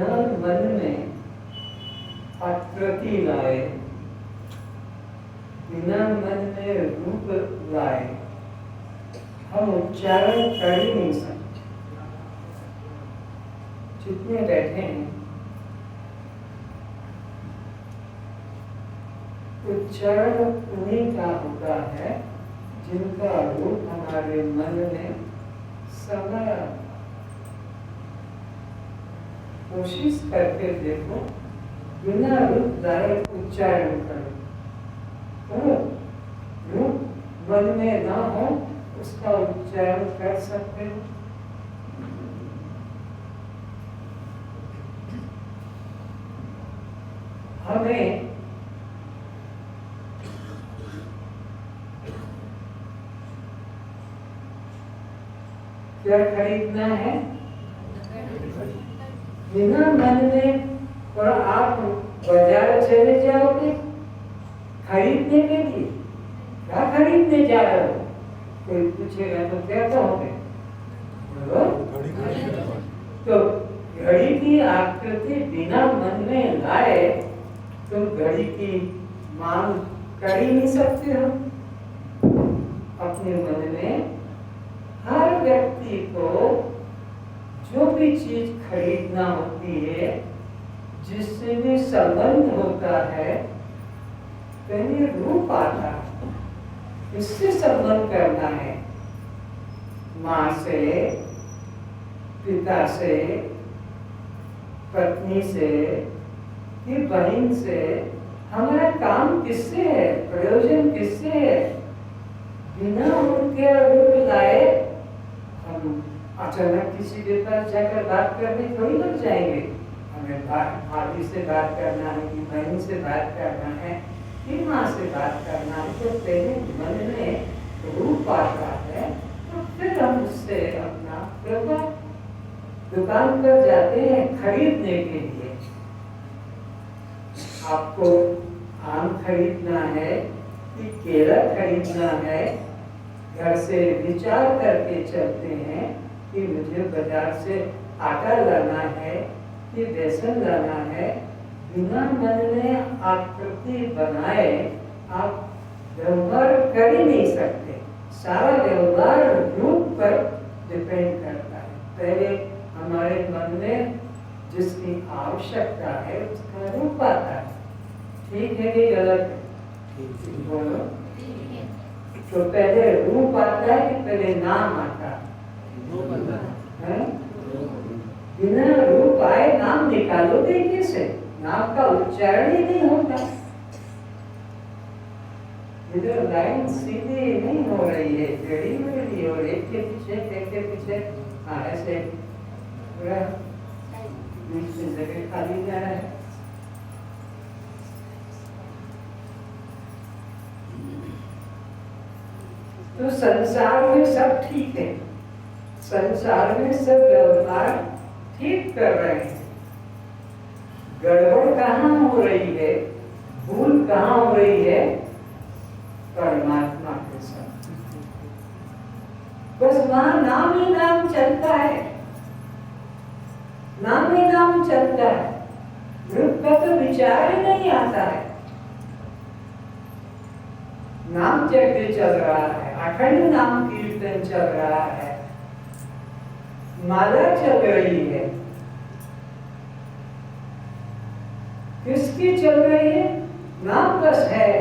बिना मन में आकृति लाए, बिना मन में रूप लाए हम उच्चारण कर ही नहीं सकते। जितने बैठे हैं उच्चारण उन्हीं का होता है जिनका रूप हमारे मन में समाया। कोशिश करके देखो, बिना रूप लाए उच्चारण करो, तो रूप मन में ना हो उसका उच्चारण कर सकते हो। हमें क्या खरीदना है? बिना मन में, और आप बाजार चले जाओगे खरीदने के लिए, क्या खरीदने जा रहे हो? कोई पूछेगा तो क्या कहोगे? तो घड़ी की आकृति बिना मन में लाए तुम घड़ी की मांग कर ही नहीं सकते हो। अपने मन में हर व्यक्ति को जो भी चीज खरीदना होती है, जिससे भी संबंध होता है, पहले रूप आता है, इससे संबंध करना है। माँ से, पिता से, पत्नी से, कि बहन से, हमारा काम किससे है, प्रयोजन किससे है? बिना उनके रूप लाए हम अचानक किसी के पास जाकर बात करने थोड़ी लग जाएंगे। हमें भाभी से बात करना है, कि बहन से बात करना है, कि माँ से बात करना है, तो पहले मन में रूप आता है, तो फिर हम उससे अपना व्यापार, दुकान पर जाते हैं खरीदने के लिए। आपको आम खरीदना है कि केला खरीदना है, घर से विचार करके चलते हैं कि मुझे बाजार से आटा लाना है कि बेसन लाना है। बिना मन में आकृति बनाए आप व्यवहार कर ही नहीं सकते। सारा व्यवहार रूप पर डिपेंड करता है। पहले हमारे मन में जिसकी आवश्यकता है उसका रूप आता है। ठीक है कि गलत है? बोलो। तो पहले रूप आता है कि पहले नाम आता है? बिना रूप आए नाम निकालोगे कैसे? नाम का उच्चारण ही नहीं होता। इधर लाइन सीधी नहीं हो रही है, टेढ़ी मेढ़ी, और एक के पीछे ऐसे बीच में जगह खाली जा रहा है। तो संसार में सब ठीक है, संसार में सब व्यवहार ठीक कर रहे हैं। गड़बड़ कहाँ हो रही है, भूल कहाँ हो रही है? परमात्मा के साथ। बस वहां नाम ही नाम चलता है, नाम ही नाम चलता है, रूप का तो विचार ही नहीं आता है। नाम यज्ञ चल रहा है, अखंड नाम कीर्तन चल रहा है, माला चल रही है। किसकी चल रही है? नाम बस है,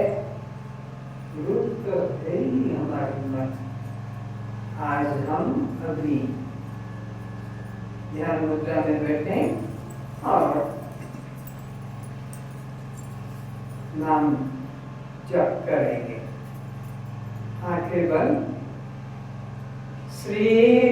रूप तो है ही हमारी मत। आज हम अभी ध्यान मुद्रा में बैठे और नाम जप करेंगे। आंखें बंद। श्री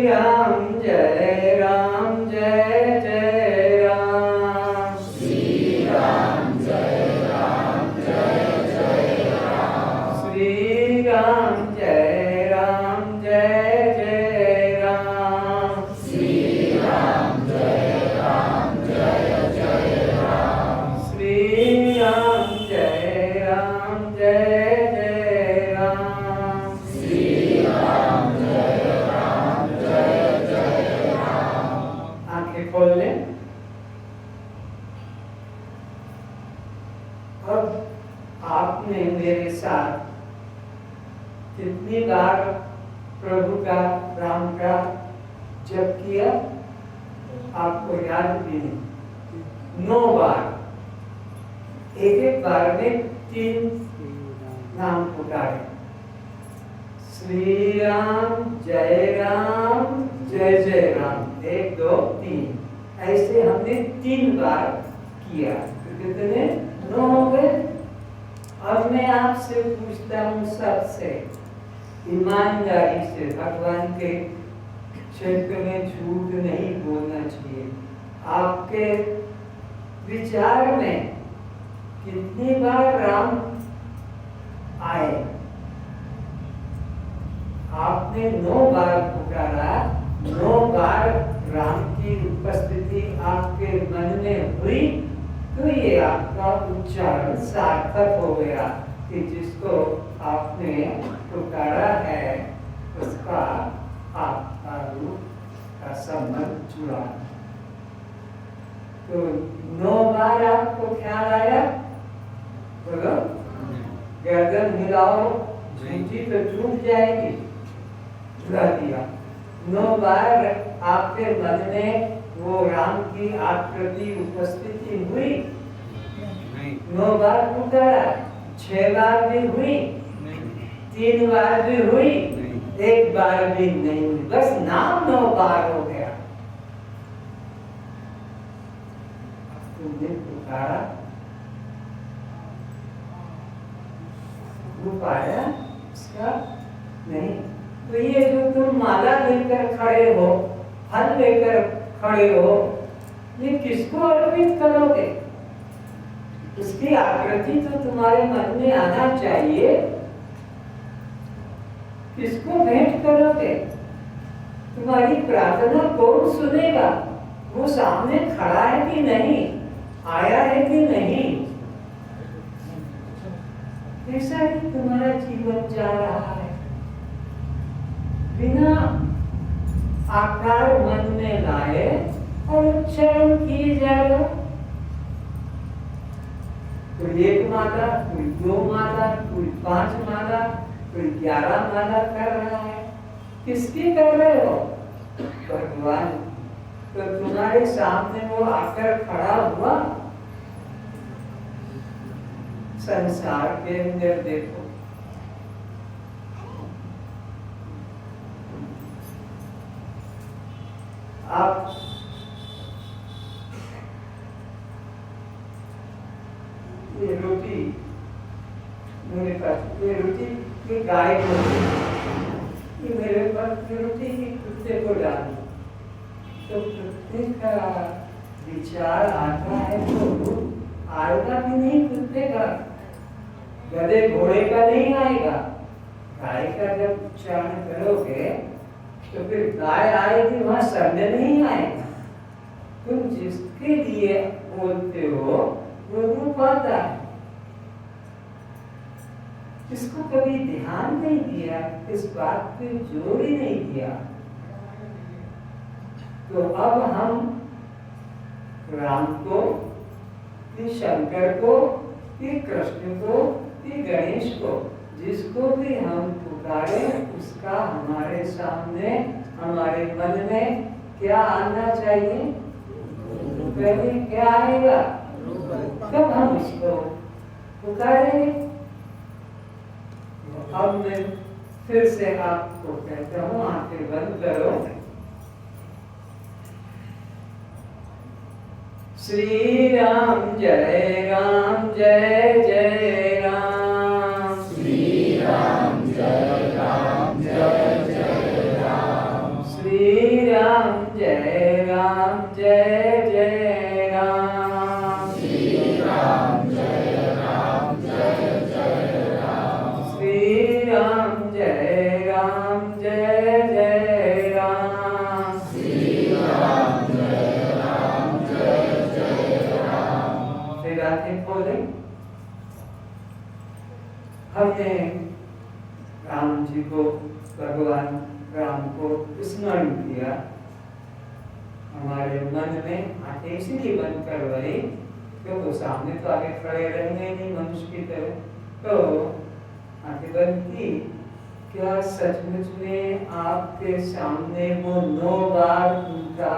राम जय राम जय जय राम। श्री राम जय राम जय जय राम। श्री राम जय राम जय जय राम। श्री राम जय राम जय जय राम। श्री राम जय राम जय जय राम। श्री राम जय राम जय जय राम। आंखें खोल लें। आपने मेरे साथ कितनी बार प्रभु का राम का जप किया आपको याद भी नहीं। 9 बार, एक बार में 3 नाम पुकारे, श्री राम जय जय राम, 1 2 3, ऐसे हमने 3 बार किया। तो कितने? 9 हो गए। अब मैं आपसे पूछता हूँ सबसे ईमानदारी से, भगवान के क्षेत्र में झूठ नहीं बोलना चाहिए। आपके विचार में कितनी बार राम आए? आपने 9 बार पुकारा, 9 बार राम की उपस्थिति आपके मन में हुई, तो ये आपका उच्चारण सार्थक हो गया कि जिसको आपने पुकारा है उसका आपका रूप का संबंध जुड़ा। तो 9 बार आपको ख्याल आया? बोलो, गर्दन हिलाओ, झूठी तो टूट जाएगी। जुड़ा दिया। 9 बार आपके मन में वो राम की आकृति उपस्थिति हुई? 9 बार पुकारा, 6 बार भी हुई, 3 बार भी हुई, 1 बार भी नहीं हुई, बस नाम 9 बार हो गया। तुमने पुकारा, रूप आया इसका? नहीं। तो ये जो तुम माला लेकर खड़े हो, फल लेकर खड़े हो, ये किसको अर्पित करोगे? इसकी आकृति तो तुम्हारे मन में आना चाहिए। किसको भेंट करोगे? तुम्हारी प्रार्थना कौन सुनेगा? वो सामने खड़ा है कि नहीं, आया है कि नहीं? ऐसा ही तुम्हारा जीवन जा रहा है, बिना आकार मन में लाए और उच्चारण किए जा रहा। कोई 1 माला, कोई 2 माला, कोई 5 माला, कोई 11 माला कर रहा है। किसकी कर रहे हो? भगवान। तो तुम्हारे सामने वो आकर खड़ा हुआ। संसार के अंदर देखो, आप ये रोटी मेरे पास, ये रोटी की गाय को, ये मेरे पास ये रोटी की कुत्ते को डाली, तो कुत्ते का विचार आता है तो आएगा भी नहीं कुत्ते का, गधे घोड़े का नहीं आएगा। गाय का जब उच्चारण करोगे तो फिर गाय आएगी, वहां शब्द नहीं आएगा। तुम जिसके लिए बोलते हो वो रूप आता है। इसको कभी ध्यान नहीं दिया, इस बात पे जोर ही नहीं दिया। तो अब हम राम को, कि शंकर को, कि कृष्ण को, कि गणेश को, जिसको भी हम पुकारे उसका हमारे सामने, हमारे मन में क्या आना चाहिए? पहले क्या आएगा? कब हम उसको पुकारेंगे? अब मैं फिर से आपको कहता हूँ, आंखें बंद करो। श्री राम जय जय राम। श्री राम जय राम जय राम। श्री राम जय राम जय राम। श्री राम जय राम जय राम। श्री राम जय राम जय राम। श्री राम जय राम जय राम। फिर आंखें खोलें। हमने राम जी को, भगवान राम को स्मरण किया। हमारे मन में आंखें इसलिए बंद करवाई कि वो सामने तो आगे खड़े रहेंगे नहीं मनुष्य की तरह, तो आगे बढ़ती, क्या सचमुच में आपके सामने वो 9 बार उनका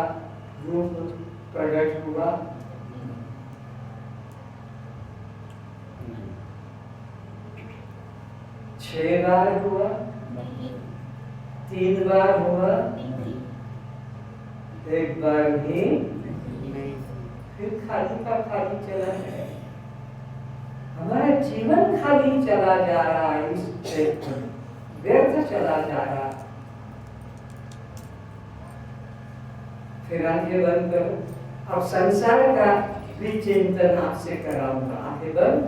रूप प्रकट हुआ? 6 बार हुआ? 3 बार हुआ? 1 बार भी? फिर खाली का खाली चला है। हमारा जीवन खाली चला जा रहा है, इस क्षेत्र में व्यर्थ चला जा रहा है। फिर आंखें बंद करो। अब संसार का भी चिंतन आपसे कराऊंगा। आंखें बंद।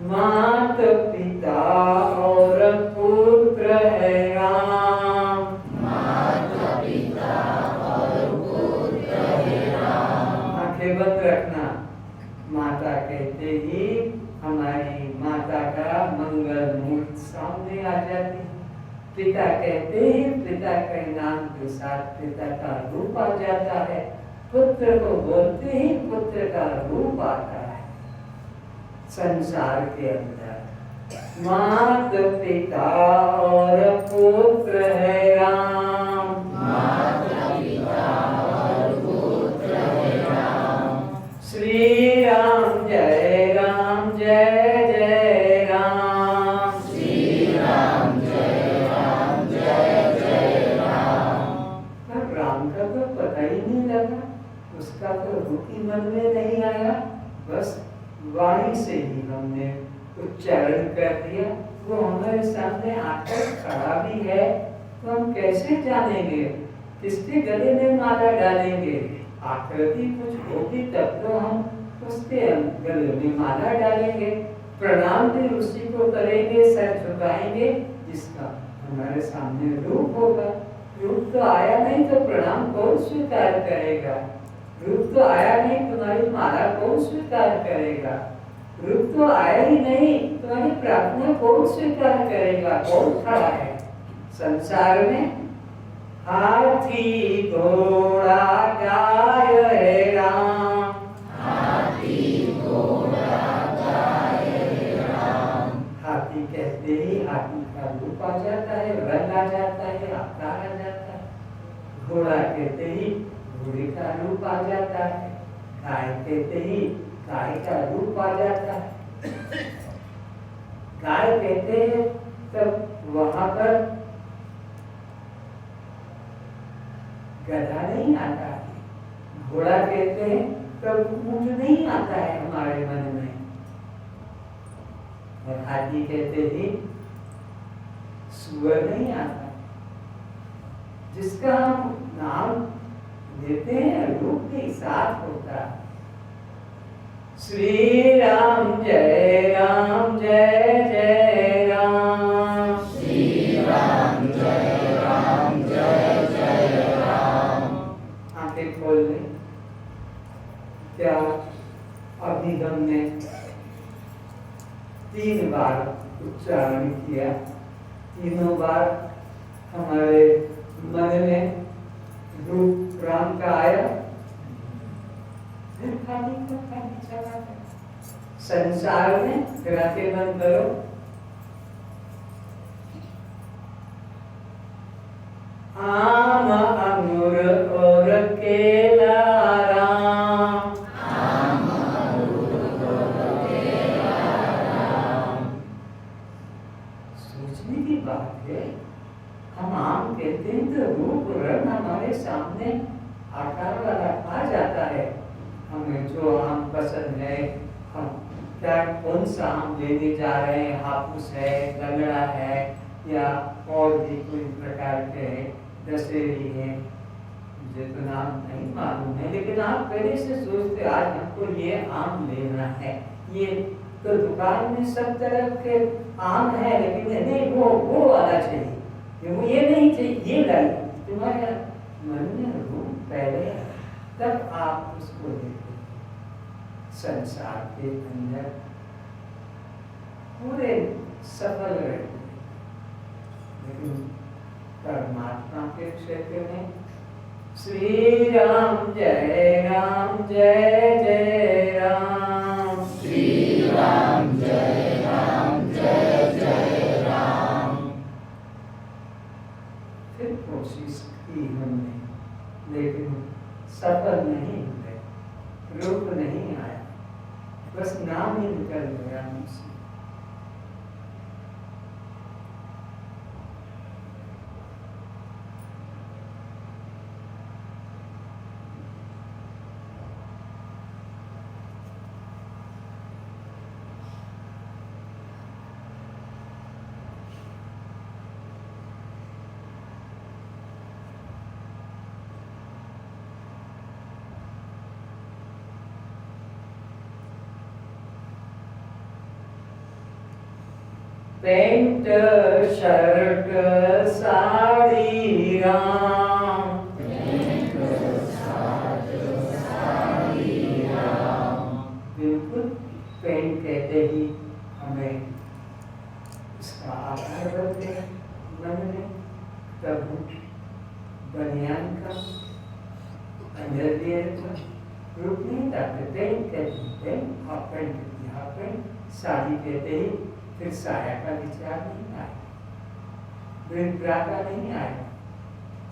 मात पिता और पुत्र है राम। माता पिता और पुत्र है राम। आंखें बंद रखना। माता कहते ही हमारी माता का मंगल मूर्त सामने आ जाती है। पिता कहते ही पिता के नाम के साथ पिता का रूप आ जाता है। पुत्र को बोलते ही पुत्र का रूप आता है संसार के अंदर। मात पिता और पुत्र है राम। माता पिता और पुत्र है राम। श्री राम जय राम जय जय राम। श्री राम जय राम जय जय राम। पर राम का तो पता ही नहीं लगा, उसका तो रूप ही मन में नहीं आया। बस वाणी से ही हमने उच्चारण कर दिया। वो हमारे सामने आकर खड़ा भी है, तो हम कैसे जानेंगे किसके गले में माला डालेंगे? आकृति कुछ होगी तब तो हम उसके गले में माला डालेंगे। प्रणाम भी उसी को करेंगे, सर झुकाएंगे जिसका हमारे सामने रूप होगा। रूप तो आया नहीं तो प्रणाम कौन स्वीकार करेगा? रूप तो आया नहीं, तुम्हारी माला कौन स्वीकार करेगा? रूप तो आया ही नहीं, तुम्हारी प्रार्थना कौन स्वीकार करेगा? कौन खड़ा है संसार में? हाथी घोड़ा गाय है राम। हाथी घोड़ा गाय है राम। हाथी कहते ही हाथी का रूप आ जाता है, रंग आ जाता है, आकार आ जाता है। घोड़ा कहते ही घोड़े का रूप आ जाता है। गाय कहते ही गाय का रूप आ जाता है। गाय कहते हैं तब वहां पर गधा नहीं आता है। घोड़ा कहते हैं तब ऊंट नहीं आता है हमारे मन में। और हाथी कहते ही सुअर नहीं आता। जिसका हम नाम देते हैं रूप के साथ होता है। श्री राम जय राम जय जय राम। श्री राम जय राम जय जय राम। आंखें खोल लें। क्या अभी हमने 3 बार उच्चारण किया? तीनों बार हमारे मन में रूप राम का आया, फिर खाली का खाली चला गया। संसार में फिर आंखें बंद करो। आम अंगूर और केला राम। आम अंगूर और केला राम। सोचने की बात है, हम आम कहते हैं तो रूप रंग हमारे सामने आकार वाला आ जाता है। हमें जो आम पसंद है, हम क्या कौन सा आम लेने जा रहे हैं? हापुस है, लंगड़ा है, या और भी कोई प्रकार के हैं, दशहरी है, मुझे तो नाम नहीं मालूम है। लेकिन आप पहले से सोचते आज हमको ये आम लेना है। ये तो दुकान में सब तरह के आम है, लेकिन नहीं वो वाला चाहिए, ये नहीं चाहिए, ये लाई। तुम्हारे मन में रूप पहले है, तब आप उसको देखो। संसार के अंदर पूरे सफल रहे, लेकिन परमात्मा के क्षेत्र में श्री राम जय राम जय जय राम। श्री राम जय रूप नहीं आया, बस नाम ही निकल गया मुझसे। पेंट शर्ट साड़ी राम, बिल्कुल पेंट कहते ही हमें इसका आधार बनते हैं मन में, तब बनियान का अंडरवियर का रूप नहीं डालते। पेंट कहते pant, half pant half pant, sari कहते ही फिर साया का विचार नहीं आया, वृद्रा का नहीं आया।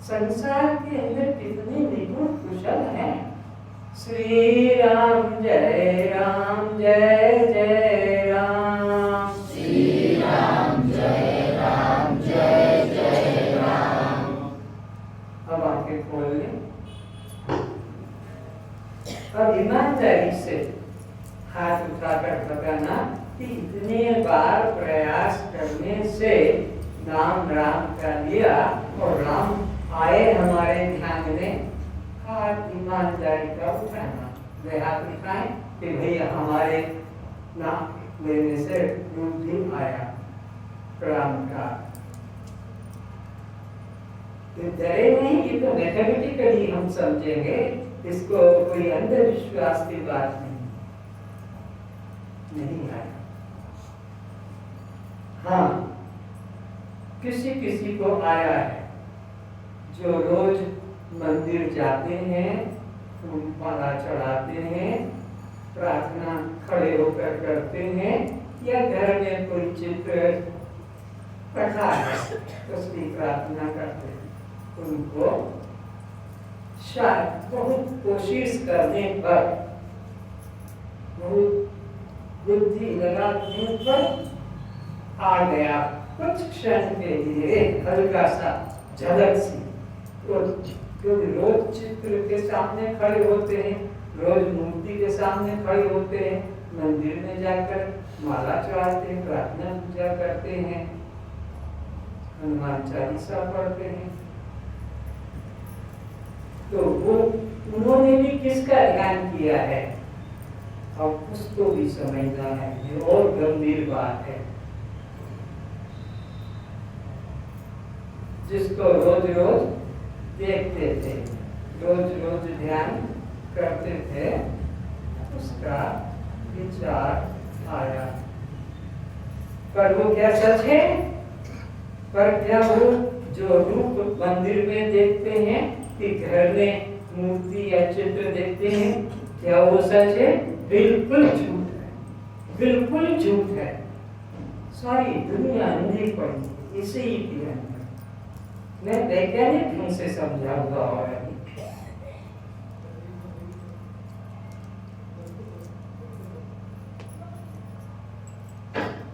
संसार के अंदर कितने निपुण कुशल हैं। श्री राम जय राम जय जय राम, श्री राम जय राम जय जय राम। अब आंखें खोल लें। अब ईमानदारी से हाथ उठाकर बताना कि इतने बार प्रयास करने से नाम राम का लिया और राम आए हमारे ध्यान में, हाथ ईमानदारी का उठाना। वे हाथ उठाएं कि भैया हमारे नाम लेने से रूप भी आया राम का। तो डरे नहीं, ये तो मैथमेटिकली हम समझेंगे, इसको कोई अंधविश्वास की बात नहीं आया। हाँ, किसी किसी को आया है जो रोज मंदिर जाते हैं, माला चढ़ाते हैं, प्रार्थना खड़े होकर करते हैं, या घर में कोई चित्र रखा है उसकी प्रार्थना करते हैं। उनको शायद बहुत कोशिश करने पर, बहुत बुद्धि लगाने पर आ गया कुछ क्षण के लिए हल्का सा झलक सी। क्योंकि रोज चित्र के सामने खड़े होते हैं, रोज मूर्ति के सामने खड़े होते हैं, मंदिर में जाकर माला चढ़ाते हैं, प्रार्थना पूजा करते हैं, हनुमान चालीसा पढ़ते हैं, तो वो उन्होंने भी किसका ध्यान किया है, अब उसको भी समझना है। ये और गंभीर बात है। जिसको रोज रोज देखते थे, रोज रोज ध्यान करते थे, उसका विचार आया। पर वो क्या सच है? पर क्या वो जो रूप मंदिर में देखते हैं कि घर में मूर्ति या चित्र देखते हैं, क्या वो सच है? बिल्कुल झूठ है, बिल्कुल झूठ है। सारी दुनिया अंधी पड़ी इसी के अंदर। मैं वैज्ञानिक ढंग से समझाऊंगा। और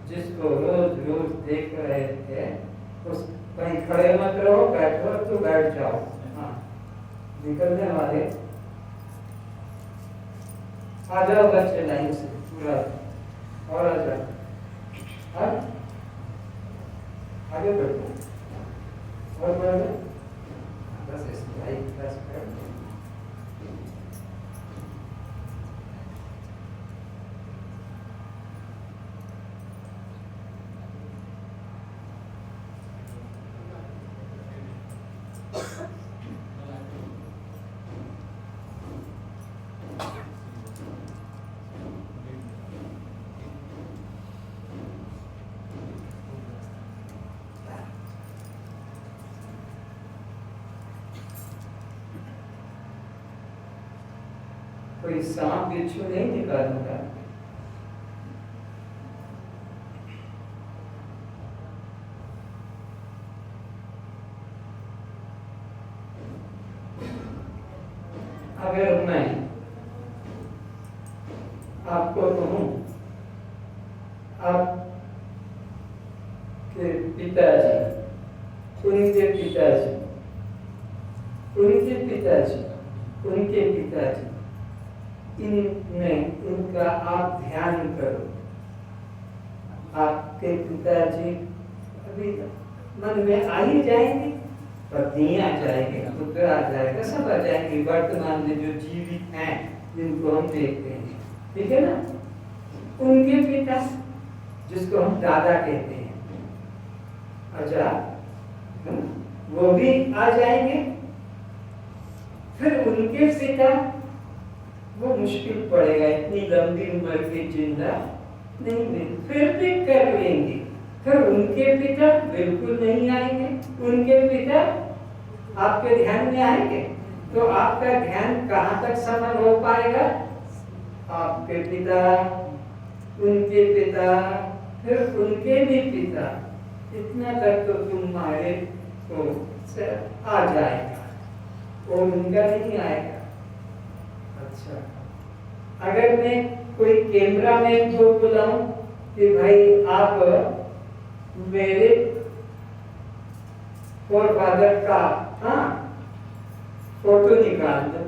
जिसको रोज रोज देख रहे थे, उस कहीं खड़े मत रहो, बैठो तो बैठ जाओ। हाँ, निकलने वाले आ जाओ बच्चे लाइन से पूरा, और आ जाओ, आगे बैठो और बढ़ो, बस इसमें प्लस कर। कोई सांप बिच्छू नहीं निकालूंगा। अगर मैं आपको कहूं, आप के पिताजी, उनके पिताजी, उनके पिताजी, उनके पिताजी, इनका आप ध्यान करो। आपके पिताजी अभी मन में आ ही जाएंगे, पत्नी आ जाएंगे, पुत्र आ जाएगा, सब आ जाएंगे वर्तमान में जो जीवित हैं जिनको हम देखते हैं, ठीक है ना। उनके पिता जिसको हम दादा कहते हैं, अच्छा, वो भी आ जाएंगे। फिर उनके पिता, वो मुश्किल पड़ेगा, इतनी लंबी उम्र के जिंदा नहीं, फिर भी कर लेंगे। फिर उनके पिता बिल्कुल नहीं आएंगे। उनके पिता आपके ध्यान में आएंगे तो आपका ध्यान कहाँ तक समन हो पाएगा? आपके पिता, उनके पिता, फिर उनके भी पिता, इतना तक तो तुम्हारे को आ जाएगा और उनका नहीं आएगा। अच्छा, अगर मैं कोई कैमरामैन को बुलाऊं कि भाई आप मेरे फोरफादर का फोटो निकाल दो,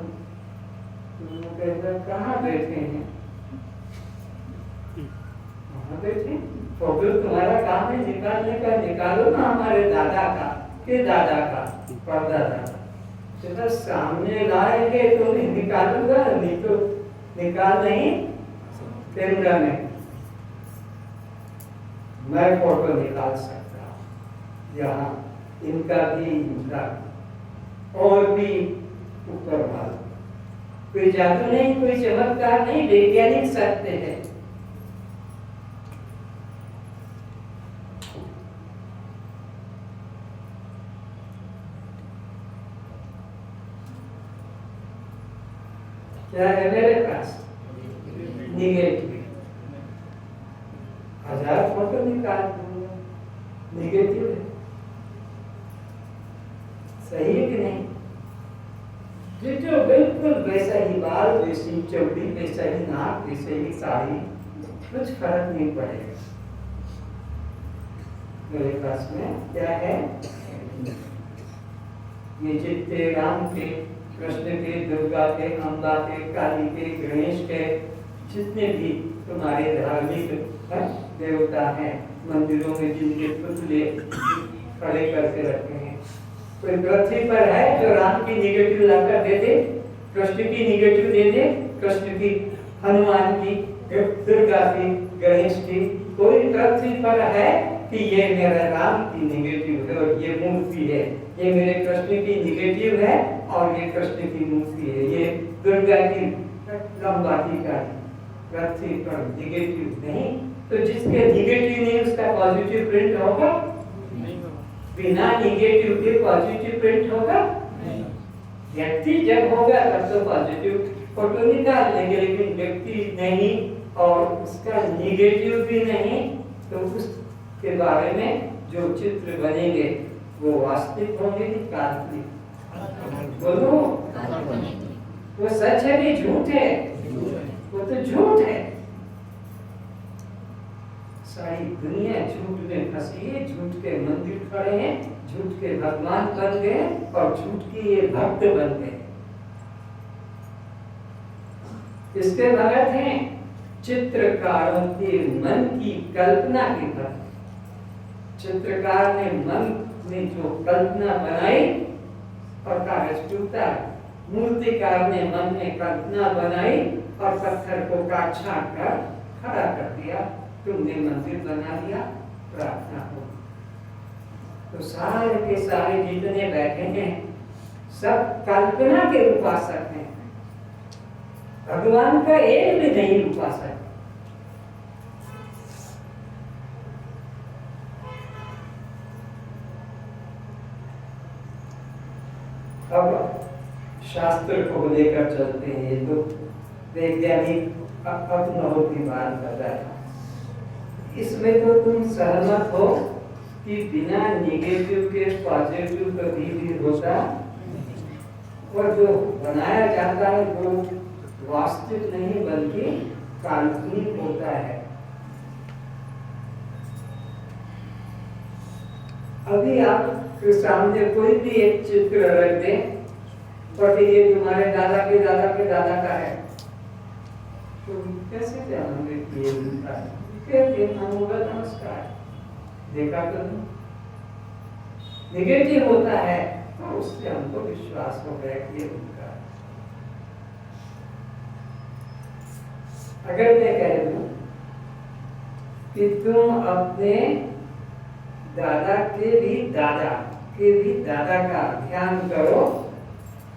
तो कहता कहाँ बैठे हैं? वहाँ बैठे, फोटो तुम्हारा काम है निकालने का, निकालो ना हमारे दादा का, के दादा का, परदादा। तो सामने लाएंगे तो नहीं निकालूंगा, नहीं तो निकाल नहीं कैमरा में मैं फोटो निकाल सकता हूँ। यहाँ इनका भी, इनका और भी ऊपर वाला, कोई जादू नहीं, कोई चमत्कार नहीं, वैज्ञानिक सत्य है। क्या है मेरे पास? निगेटिव। 1000 फोटो निकाल दूंगा, निगेटिव है। सही है कि नहीं? जो बिल्कुल वैसा ही बाल, वैसी चौड़ी, वैसा ही नाक, वैसे ही साड़ी, कुछ फर्क नहीं पड़ेगा। मेरे पास में क्या है? ये जितने राम के, कृष्ण के, दुर्गा के, अम्बा के, काली के, गणेश के, जितने भी तुम्हारे धार्मिक देवता हैं, मंदिरों में जिनके पुतले खड़े करके रखे हैं, कोई पृथ्वी पर है जो राम की निगेटिव लाकर दे दे, कृष्ण की निगेटिव दे दे, कृष्ण की, हनुमान की, दुर्गा की, गणेश की? कोई पृथ्वी पर है कि ये मेरा राम की निगेटिव है और ये मूर्ति है, ये मेरे कृष्ण की निगेटिव है और ये कृष्ण की मूर्ति है, ये दुर्गा की लंबाती का पृथ्वी पर निगेटिव नहीं? तो जिसके निगेटिव नहीं उसका पॉजिटिव प्रिंट होगा? बिना निगेटिव के पॉजिटिव प्रिंट होगा? व्यक्ति जब होगा तब तो पॉजिटिव फोटो निकाल लेंगे, लेकिन व्यक्ति नहीं और उसका निगेटिव भी नहीं, तो उसके बारे में जो चित्र बनेंगे वो वास्तविक होंगे कि काल्पनिक? बोलो, वो सच है कि झूठ है? वो तो झूठ है। सारी दुनिया झूठ में फंसी है, झूठ के मंदिर खड़े हैं, झूठ के भगवान बन गए और झूठ के ये भक्त बन गए। इसके भगत हैं चित्रकारों के मन की कल्पना के भक्त। चित्रकार ने मन में जो कल्पना बनाई और कागज टूटा, मूर्तिकार ने मन में कल्पना बनाई और पत्थर को काट छाट कर खड़ा कर दिया, तुमने मंदिर बना दिया, प्रार्थना हो। तो सारे के सारे जितने बैठे हैं सब कल्पना के उपासक हैं, भगवान का एक भी नहीं उपासक। अब शास्त्र को लेकर चलते हैं, ये तो वैज्ञानिक अपनों की बात कर रहा है। इसमें तो तुम सहमत हो कि बिना निगेटिव के पॉजिटिव कभी भी होता, और जो बनाया जाता है वो वास्तविक नहीं बल्कि काल्पनिक होता है। अभी आपके सामने कोई भी एक चित्र रख दें, बट ये तुम्हारे दादा के दादा के दादा का है, तो कैसे जानेंगे कि ये उनका है? कहते होगा नमस्कार, देखा तो नेगेटिव होता है, तो उससे हमको विश्वास हो गया कि ये उनका है। अगर मैं कह दूं कि तुम अपने दादा के भी दादा का ध्यान करो,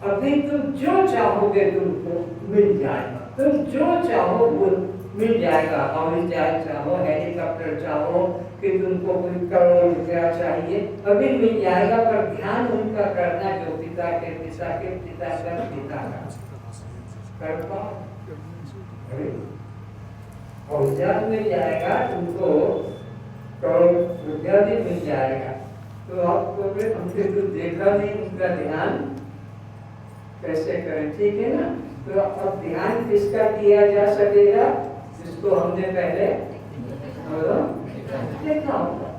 अभी तुम जो चाहोगे तुमको मिल जाएगा, तुम जो चाहो वो मिल जाएगा। हवाई जहाज चाहो, हेलीकॉप्टर चाहो, कि तुमको कोई करोड़ रुपया चाहिए, अभी मिल जाएगा। पर ध्यान उनका करना जो पिता के पिता के पिता का पिता का कर पाओ, और जब मिल जाएगा तुमको करोड़ रुपया भी मिल जाएगा। तो आपको हमसे तो देखा नहीं, उनका ध्यान कैसे करें? ठीक है ना? तो अब ध्यान किसका किया जा सकेगा? जिसको हमने पहले देखा होगा।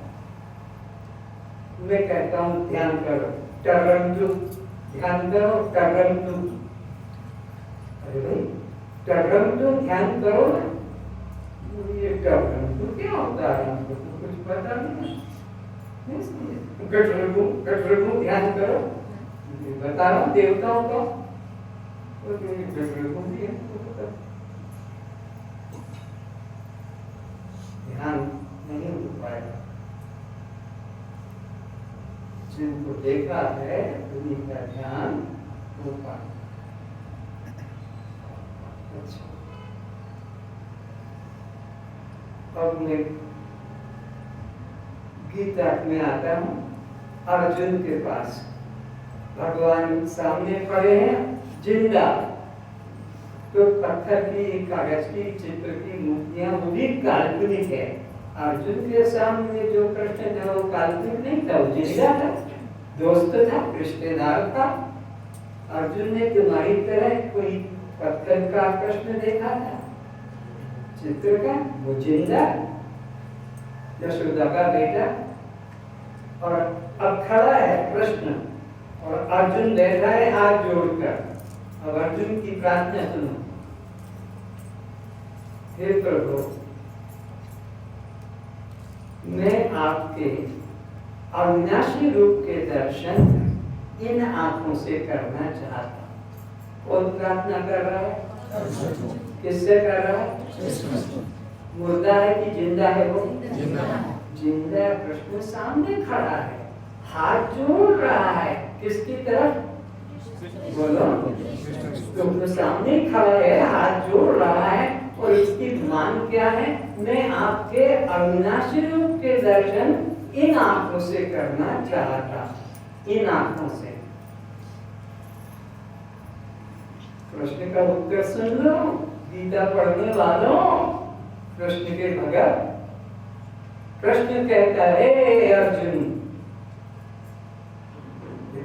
मैं कहता हूँ ध्यान करो, टर्रंटू ध्यान करो, टर्रंटू। अरे भाई टर्रंटू ध्यान करो ना, ये टर्रंटू क्या होता है हमको तो कुछ पता नहीं है। गटरगु ध्यान करो, बता रहा हूँ देवताओं को, गटरगु भी है, ध्यान नहीं हो पाएगा। जिनको देखा है उन्हीं का ध्यान हो पाएगा। अच्छा, अब मैं गीता में आता हूँ। अर्जुन के पास भगवान सामने पड़े हैं जिंदा, तो पत्थर की, कागज की, चित्र की मूर्तियां वो भी काल्पनिक है। अर्जुन के सामने जो कृष्ण था वो काल्पनिक नहीं था, वो जिंदा था, दोस्त था, रिश्तेदार था। अर्जुन ने तुम्हारी तरह कोई पत्थर का कृष्ण देखा था, चित्र का, वो जिंदा, यशोदा का बेटा। और अब खड़ा है कृष्ण और अर्जुन बैठा है हाथ जोड़कर। अब अर्जुन की प्रार्थना सुनो, हे प्रभु, मैं आपके अविनाशी रूप के दर्शन इन आंखों से करना चाहता हूँ। कौन प्रार्थना कर रहा है? किससे कर रहा है? मुर्दा है कि जिंदा है? वो जिंदा कृष्ण सामने खड़ा है, हाथ जोड़ रहा है, किसकी तरफ? बोलो। तो सामने खड़ा है, हाथ जोड़ रहा है, और इसकी मान क्या है? मैं आपके अविनाशी रूप के दर्शन इन आंखों से करना चाहता, इन आंखों से। कृष्ण का उत्तर सुन लो, गीता पढ़ने वालों, कृष्ण के भगत। कृष्ण कहता है, हे अर्जुन,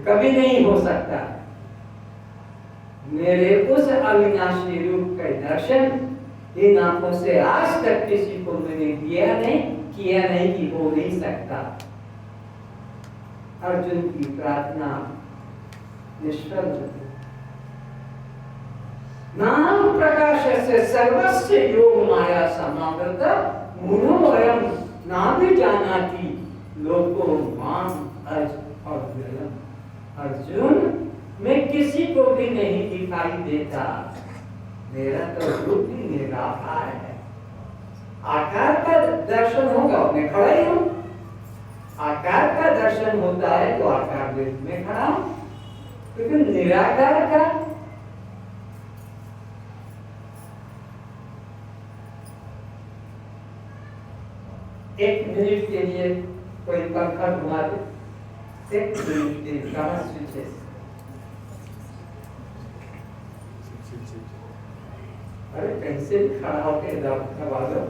कभी नहीं हो सकता, मेरे उस अविनाशी रूप का दर्शन इन आंखों से आज तक किसी को मैंने किया नहीं कि हो नहीं सकता। अर्जुन की प्रार्थना निष्फल होती। नाम प्रकाश से सर्वस्व योग माया समावृत मुनोरम नाभि जानाति लोको माम अज अव्ययम्। अर्जुन, मैं किसी को भी नहीं दिखाई देता, मेरा तो रूप ही निराकार है। आकार का दर्शन होगा, मैं खड़ा ही हूं। आकार का दर्शन होता है तो आकार में खड़ा हूं, लेकिन निराकार का एक मिनट के लिए कोई पंखा घुमा दे, एक मिनट के लिए कहाँ स्विच है? अरे कैसे भी खड़ा होके दबा दो।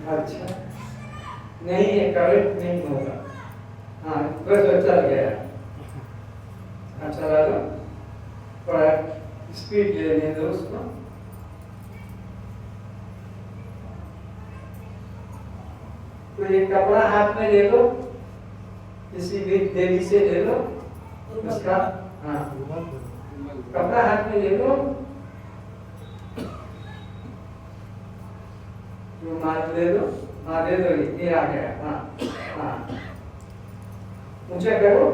अच्छा नहीं, ये करंट नहीं होगा। हाँ बस चल गया। अच्छा लगा, थोड़ा स्पीड लेने दो उसको। तो ये कपड़ा हाथ में ले लो, किसी भी देवी से ले लो उसका। हाँ कपड़ा हाथ में ले लो, रुमाल ले लो। हाँ दे दो, ये आ गया। हाँ हाँ ऊंचा करो।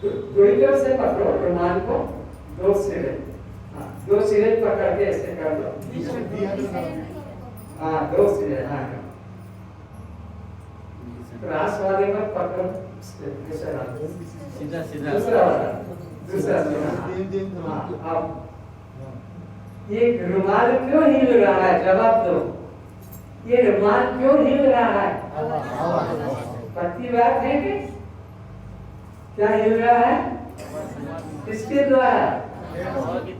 दो इधर से पकड़ो रुमाल को, दो सिरे। हाँ दो सिरे पकड़ के ऐसे कर लो। हाँ दो सिरे। हाँ क्रास वाले में पकड़ो, सीधा सीधा दूसरा वाला, दूसरा सीधा। हाँ अब ये रुमाल क्यों हिल रहा है? जवाब दो, ये रुमाल क्यों हिल रहा है? पक्की बात है कि क्या हिल रहा है? किसके द्वारा?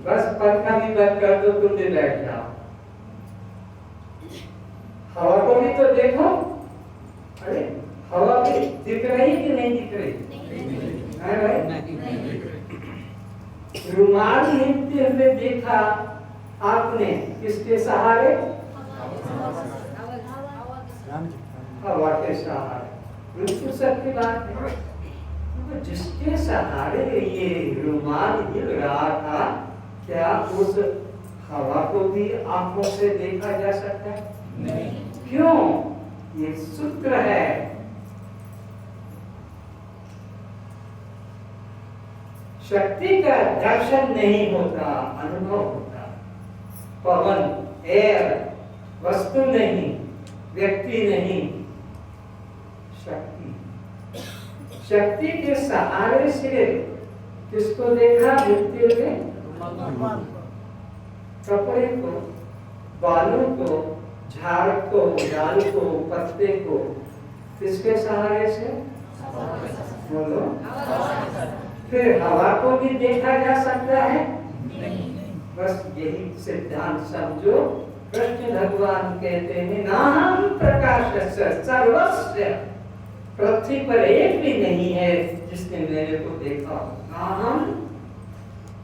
बस पंखा भी बंद कर दो, तुम भी बैठ जाओ। हवा को भी तो देखो। अरे हवा भी दिख रही कि नहीं दिख रही? है भाई? रुमाल हिलते हुए देखा आपने, किसके सहारे? हवा के सहारे। बिल्कुल सत्य बात है। तो जिसके सहारे ये रुमाल हिल रहा था, क्या उस हवा को भी आंखों से देखा जा सकता है? नहीं। क्यों? ये सूत्र है। शक्ति का दर्शन नहीं होता, अनुभव होता। पवन, एयर, वस्तु नहीं, व्यक्ति नहीं, शक्ति। शक्ति के सहारे से किसको देखा? हिलते हुए कपड़े को, बालों को, झाड़ को, डाल को, पत्ते को, किसके सहारे से? बोलो। फिर हवा को भी देखा जा सकता है? बस यही सिद्धांत समझो। कृष्ण भगवान कहते हैं नाहं प्रकाशस्य सर्वस्य, पृथ्वी पर एक भी नहीं है जिसने मेरे को देखा हो। नाहं,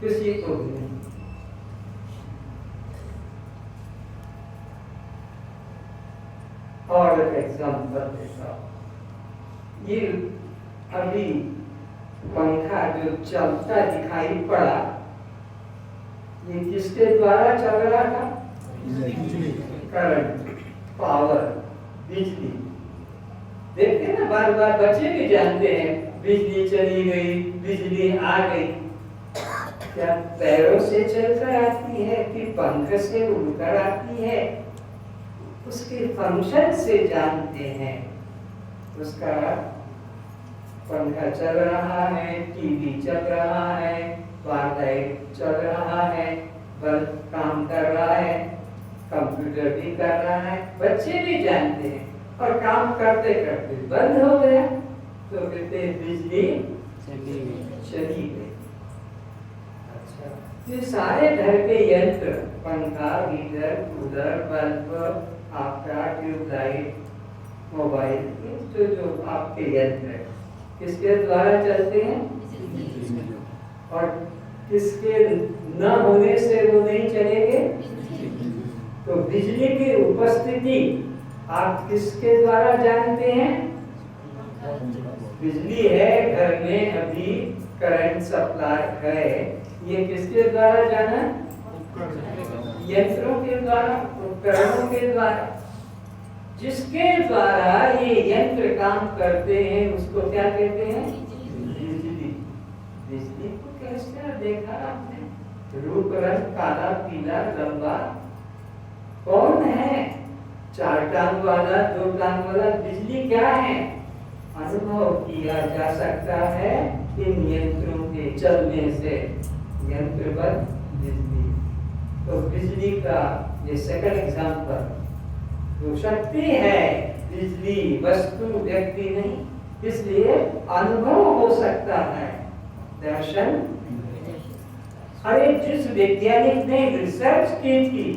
किसी को भी नहीं। और एग्जाम्पल देता हूं। ये अभी पंखा जो चलता दिखाई पड़ा, ये किसके द्वारा चल रहा था? करंट, पावर, बिजली। देखते हैं ना, बार बार बच्चे भी जानते हैं, बिजली चली गई, बिजली आ गई। क्या पैरों से चलकर आती है कि पंख से उड़कर आती है? उसके फंक्शन से जानते हैं। उसका पंखा चल रहा है, टीवी चल रहा है, लाइट चल रहा है, बल्ब काम कर रहा है, कंप्यूटर भी कर रहा है। बच्चे भी जानते हैं। और काम करते करते बंद हो गया तो कहते बिजली चली गई। अच्छा, ये सारे घर के यंत्र, पंखा, हीटर, कूलर, बल्ब, आपका ट्यूबलाइट, मोबाइल, जो आपके यंत्र है, किसके द्वारा चलते हैं? और किसके न होने से वो नहीं चलेंगे? तो बिजली की उपस्थिति आप किसके द्वारा जानते हैं? बिजली है घर में, अभी करंट सप्लाई है, ये किसके द्वारा जाना? यंत्रों के द्वारा, उपकरणों के द्वारा। जिसके द्वारा ये यंत्र काम करते हैं उसको क्या कहते हैं? बिजली। बिजली को कैसे देखा आपने? रूप रंग काला, पीला, लंबा। कौन है? 4 टांग वाला, 2 टांग वाला? बिजली क्या है? अनुभव किया जा सकता है इन यंत्रों के चलने से। यंत्रवत बिजली। तो बिजली का ये सेकंड एग्जांपल। तो शक्ति है बिजली, वस्तु, व्यक्ति नहीं, इसलिए अनुभव हो सकता है, दर्शन। अरे जिस वैज्ञानिक ने रिसर्च की थी,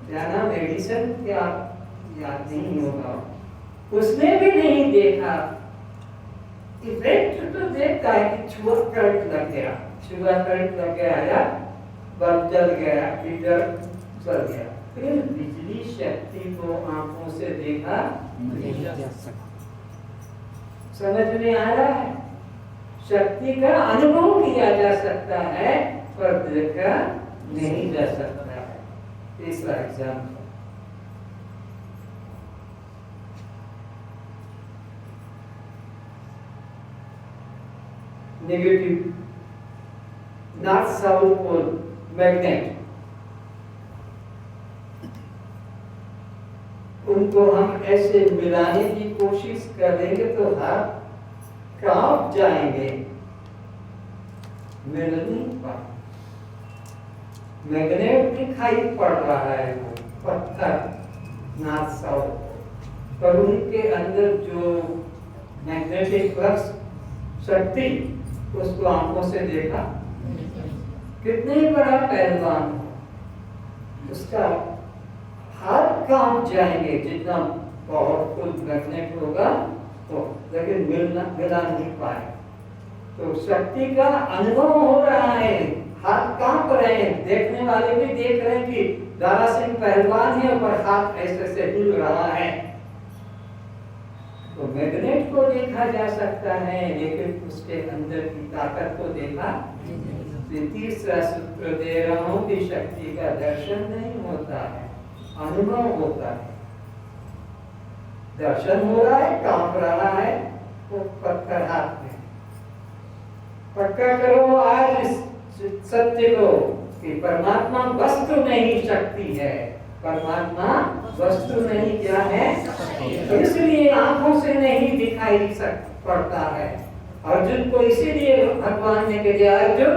क्या नाम? एडिसन, क्या याद नहीं होगा, उसने भी नहीं देखा। इफेक्ट तो देखता है कि छुआ करंट लग गया, छुआ करंट लग गया या बल्ब जल गया, हीटर चल गया, फिर बिजली शक्ति को आंखों से देखा नहीं जा सकता। समझ में आ रहा है? शक्ति का अनुभव किया जा सकता है पर देखा नहीं जा सकता है। तीसरा example, negative north south pole magnet, उनको हम ऐसे मिलाने की कोशिश करेंगे तो हाथ कांप जाएंगे, मिल नहीं पाए। मैग्नेट दिखाई पड़ रहा है, वो पत्थर नॉर्थ साउथ, पर उनके अंदर जो मैग्नेटिक फ्लक्स शक्ति, उसको आंखों से देखा। कितने बड़ा पहलवान, उसका हाथ कांप जाएंगे जितना पावरफुल मैग्नेट होगा तो, लेकिन मिला नहीं पाए। तो शक्ति का अनुभव हो रहा है, हाथ कांप रहे हैं, देखने वाले भी देख रहे हैं कि दारा सिंह पहलवान है पर हाथ ऐसे से हिल रहा है। तो मैग्नेट को देखा जा सकता है लेकिन उसके अंदर की ताकत को देखा। तीसरा सूत्र दे रहा हूं कि शक्ति का दर्शन नहीं होता है, अनुभव होता है। दर्शन हो रहा है, कांप रहा है, वो पत्थर हाथ में। पक्का करो आज इस सत्य को कि परमात्मा वस्तु नहीं शक्ति है। परमात्मा वस्तु नहीं क्या है, इसलिए आंखों से नहीं दिखाई पड़ता है। अर्जुन को इसीलिए भगवान ने कह दिया, अर्जुन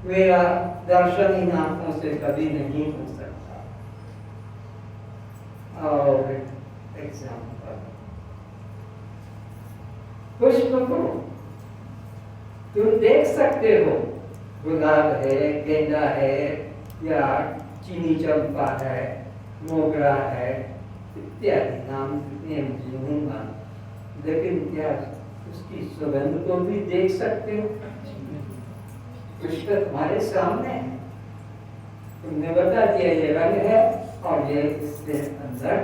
मेरा दर्शन इन आंखों से कभी नहीं हो सकता। और एग्जाम्पल, पुष्प को तुम देख सकते हो, गुलाब है, गेंदा है, या चीनी चंपा है, मोगरा है, इत्यादि नाम कितने मुझे नहीं मालूम, लेकिन क्या उसकी सुगंध को भी देख सकते हो? पुष्प तुम्हारे सामने है, तुमने बता दिया ये रंग है और ये इसके अंदर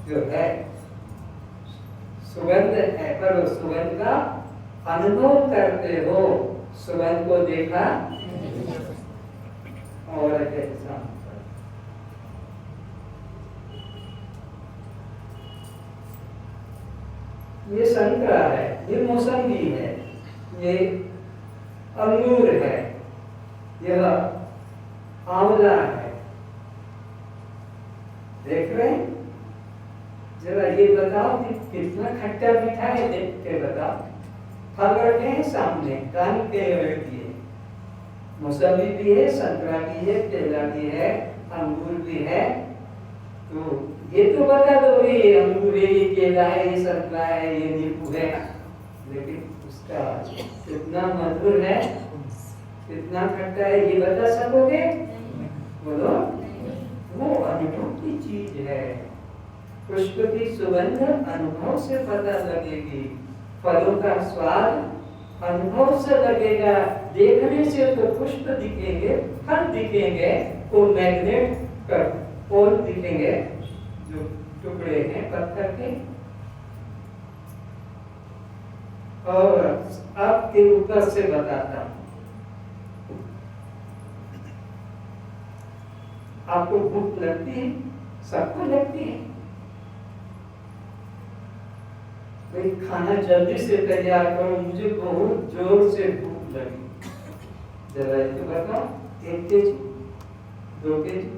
जो है सुगंध है, पर उस सुगंध का अनुभव करते हो, सुगंध को देखा। और ये संतरा है, ये मौसमी है, ये अंगूर है, यह आंवला है, देख रहे हैं? जरा ये बताओ कि कितना खट्टा मीठा है, देख के बताओ। फल रखे हैं सामने, कान के रख दिए, मौसमी भी है, संतरा भी है, केला भी है, अंगूर भी है। तो ये तो बता दो ये अंगूर है, ये केला है, ये संतरा है, ये नींबू है, लेकिन उसका कितना मधुर है, कितना खट्टा है, ये बता सकोगे? बोलो। वो अनुभव की चीज है। पुष्प की सुगंध अनुभव से पता लगेगी, फलों का स्वाद अनुभव से लगेगा। देखने से तो पुष्प दिखेंगे, फल दिखेंगे, वो मैग्नेट कर पोल दिखेंगे जो टुकड़े हैं पत्थर के। और आपके ऊपर से बताता हूं, आपको भूख लगती है, सबको लगती है, भाई खाना जल्दी से तैयार करो, मुझे बहुत जोर से भूख लगी। जरा तो बताओ, 1 केजी, 2 केजी,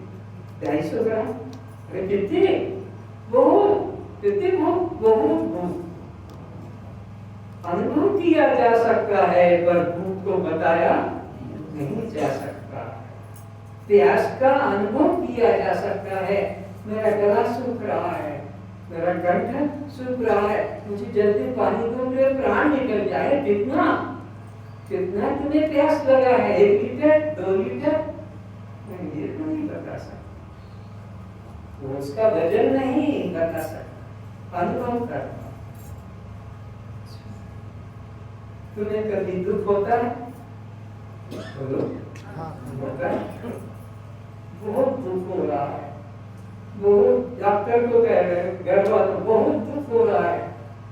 250 ग्राम, अरे कितनी बहुत, कितनी भूख, बहुत भूख। अनुभव किया जा सकता है पर भूख को बताया नहीं जा सकता। प्यास का अनुभव किया जा सकता है, मेरा गला सूख रहा है, मेरा कंठ सूख रहा है, मुझे जल्दी पानी दो, मेरे प्राण निकल जाए। कितना कितना तुम्हें प्यास लगा है, 1 लीटर 2 लीटर, मैं ये तो नहीं बता सकता, उसका वजन नहीं बता बता सकता, अनुभव करता। तुम्हें कभी दुख होता है? बोलो। होता है? बहुत दुख हो रहा है, बहुत, डॉक्टर को कह रहे हैं, घर वालों बहुत दुख हो रहा है,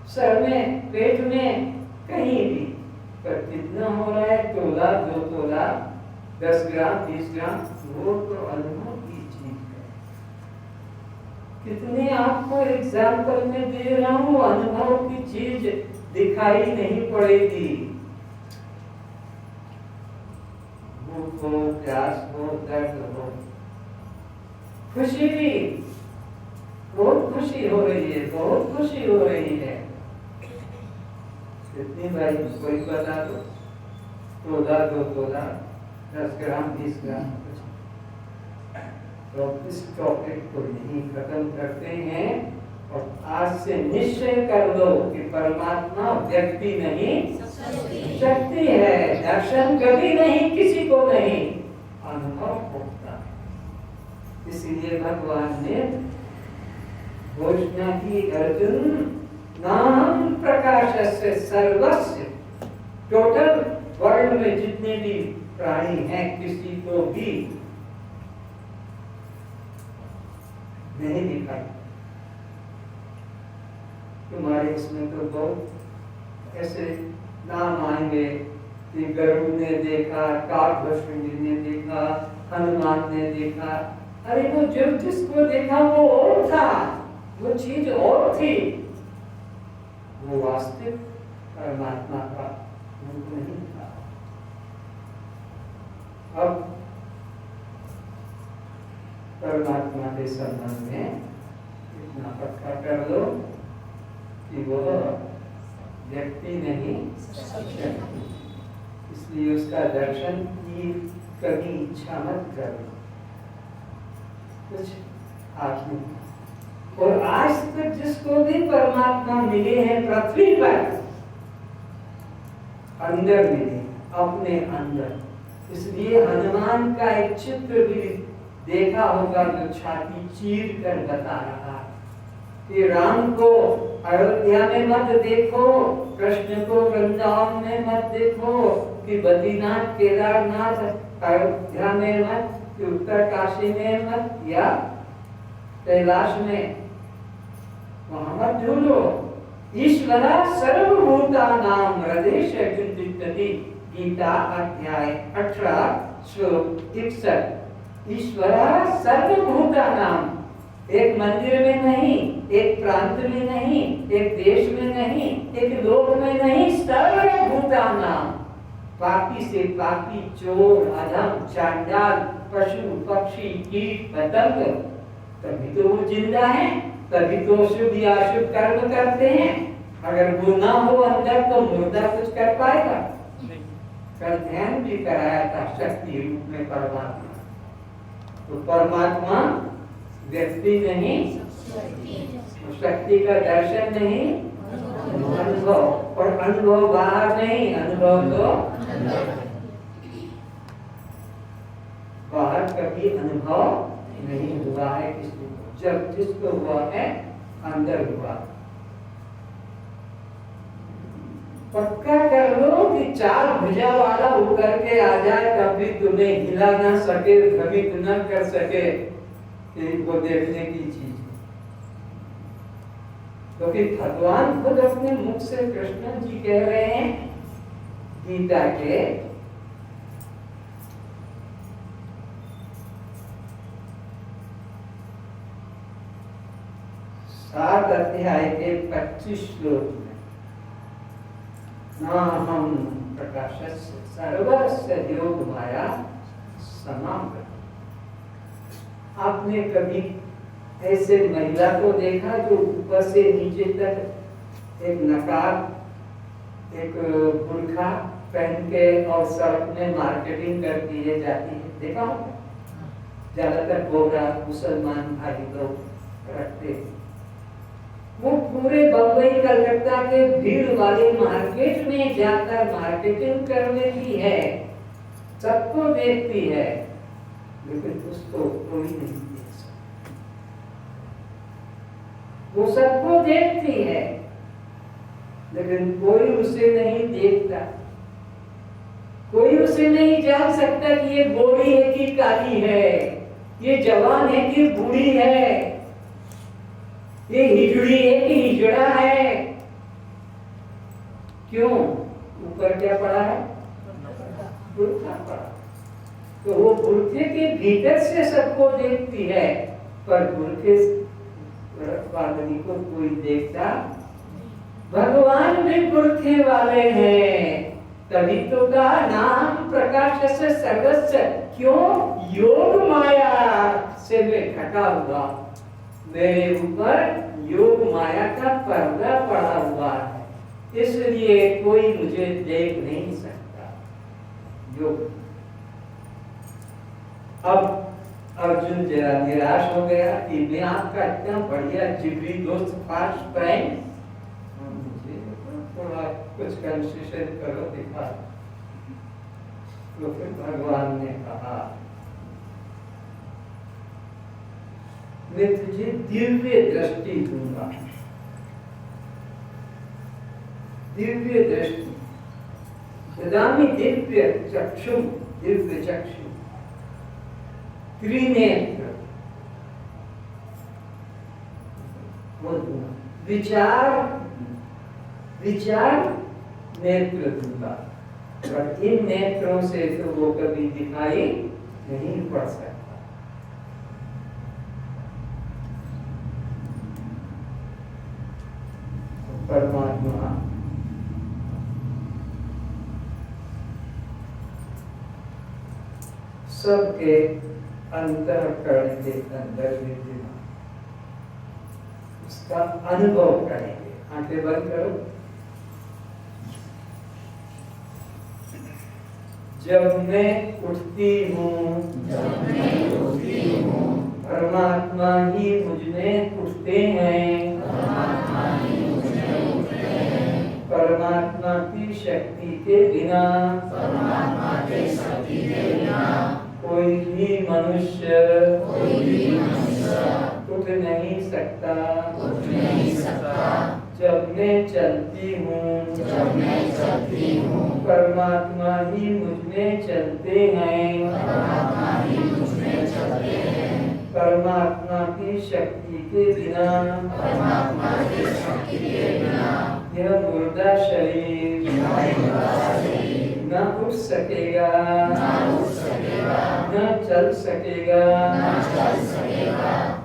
सर में, पेट में, कहीं भी, पर कितना हो रहा है? तोला, 2 तोला, 10 ग्राम, 20 ग्राम, वो तो अनुभव की चीज है। कितने आपको एग्जाम्पल में दे रहा हूँ, अनुभव की चीज दिखाई नहीं पड़ेगी। भूख हो, प्यास हो, दर्द हो, खुशी भी, बहुत खुशी हो रही है, बहुत खुशी हो रही है। कितनी भाई कोई बता दो? तोला, 2 तोला, 10 ग्राम, 20 ग्राम। तो इस टॉपिक को यही खत्म करते हैं और आज से निश्चय कर लो कि परमात्मा व्यक्ति नहीं शक्ति है। दर्शन कभी नहीं, किसी को नहीं, अनुभव होता है। इसलिए भगवान ने घोषणा की, अर्जुन नाम प्रकाशस्य सर्वस्य, टोटल वर्ल्ड में जितने भी प्राणी हैं, किसी को भी नहीं दिखाई। तुम्हारे इसमें तो बहुत ऐसे नाम आएंगे कि गरुड़ ने देखा, काकभस्मी ने देखा, हनुमान ने देखा। अरे वो जो जिसको देखा वो और था, वो चीज और थी, वो वास्तविक परमात्मा का रूप नहीं था। अब परमात्मा के संबंध में इतना पक्का कर लो कि वो व्यक्ति नहीं शक्ति। इसलिए उसका दर्शन की कभी इच्छा मत करो, कुछ आत्म। और आज तक जिसको भी परमात्मा मिले हैं पृथ्वी पर, अंदर मिले, अपने अंदर। इसलिए हनुमान का एक चित्र भी देखा होगा जो छाती चीर कर बता रहा कि राम को अयोध्या में मत देखो, कृष्ण को वृंदावन में मत देखो, कि बद्रीनाथ केदारनाथ अयोध्या में मत, कि उत्तर काशी में मत, या कैलाश में, वहां मत ढूंढो। ईश्वरा सर्वभूतानां हृदयेश तिष्ठति, गीता अध्याय 18 श्लोक 61। ईश्वरा सर्वभूतानां, एक मंदिर में नहीं, एक प्रांत में नहीं, एक देश में नहीं, एक लोक में नहीं, सर्वभूतानां, पापी से पापी, चोर, अधम, चांडाल, पशु, पक्षी, कीट, पतंग, तभी तो वो जिंदा है, तभी तो शुभ या अशुभ कर्म करते हैं। अगर वो ना हो अंदर तो मुर्दा कुछ कर पाएगा? कल ध्यान भी कराया था शक्ति रूप में परमात्मा। तो परमात्मा व्यक्ति नहीं, शक्ति का दर्शन नहीं, अनुभव। और अनुभव बाहर नहीं, अनुभव तो बाहर कभी अनुभव नहीं हुआ है किसी को। जब जिसको हुआ है अंदर हुआ। पक्का कर लो कि 4 भुजा वाला उतर के आ जाए, तभी तुम्हें हिला ना सके, भ्रमित न कर सके, इनको देखने की चीज। क्योंकि भगवान खुद अपने मुख से कृष्ण जी कह रहे हैं गीता के 7 अध्याय के 25 श्लोक में, नाहं प्रकाशस्य सर्वस्य योगमाया समाप्त। आपने कभी ऐसे महिला को देखा जो ऊपर से नीचे तक एक नकाब, एक बुर्खा पहन के और सड़क में मार्केटिंग करती है, जाती है? देखा होगा, ज्यादातर गोरा मुसलमान भाई लोग रखते हैं। वो पूरे बम्बई कलकत्ता के भीड़ वाले मार्केट में जाकर मार्केटिंग कर लेती है, सबको देखती है, लेकिन उसको कोई नहीं देख सकता। वो सबको देखती है, लेकिन कोई उसे नहीं देखता। कोई उसे नहीं जान सकता कि ये गोरी है कि काली है, ये जवान है कि बूढ़ी है, ये हिजड़ी है कि हिजड़ा है। क्यों? ऊपर क्या पड़ा है? बुर्का पड़ा। तो वो बुर्के के भीतर से सबको देखती है, पर बुर्के वाली को कोई देखता। भगवान भी बुर्के वाले हैं, तभी तो का नाम प्रकाश से सर्वस्व। क्यों? योग माया से मैं ढका हुआ, मेरे ऊपर योग माया का पर्दा पड़ा हुआ है, इसलिए कोई मुझे देख नहीं सकता। योग। अब अर्जुन जरा निराश हो गया कि मैं आपका इतना बढ़िया जिगरी दोस्त फास्ट फ्रेंड, मुझे थोड़ा कुछ कंसेशन करो दिखा। तो फिर भगवान ने कहा, मैं तुझे दिव्य दृष्टि दूंगा। दिव्य दृष्टि, ददामि दिव्य चक्षु, दिव्य चक्षु, त्रिनेत्र, वो दूंगा। विचार नेत्र दूंगा, और इन नेत्रों से तो वो कभी दिखाई नहीं पड़ सकता। परमात्मा सबके अंतःकरण के अंदर विद्यमान, उसका अनुभव करेंगे। आंखें बंद करो। जब मैं उठती हूँ, परमात्मा ही मुझ में उठते हैं। परमात्मा की शक्ति के बिना कोई भी मनुष्य उठ नहीं सकता। जब मैं चलती हूँ, परमात्मा ही मुझ में चलते हैं। परमात्मा की शक्ति के बिना यह मुर्दा शरीर न उठ सकेगा, न चल सकेगा।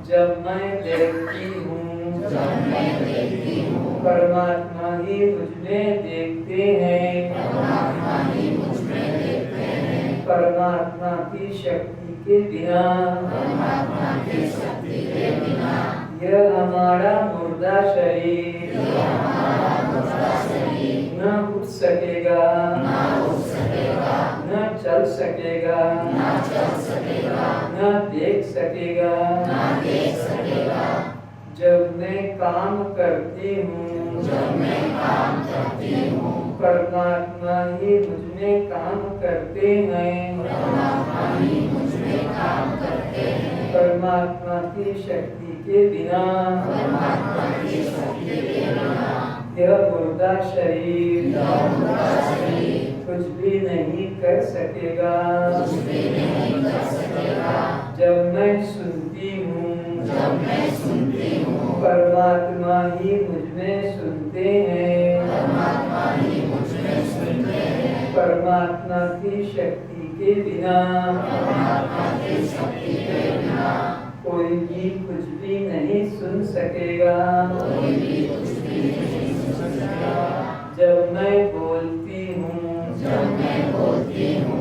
जब मैं देखती हूँ, परमात्मा ही मुझ में देखते हैं। परमात्मा की शक्ति के बिना यह हमारा मुर्दा शरीर न उठ सकेगा, न चल सकेगा, न देख सकेगा। जब मैं काम करती हूँ, परमात्मा ही मुझ में काम करते हैं। परमात्मा की शक्ति के बिना यह मुर्दा शरीर कुछ भी नहीं कर सकेगा। जब मैं सुनती हूँ, परमात्मा ही मुझ में सुनते हैं। परमात्मा की शक्ति के बिना कोई भी कुछ भी नहीं सुन सकेगा। जब मैं बोलती हूँ,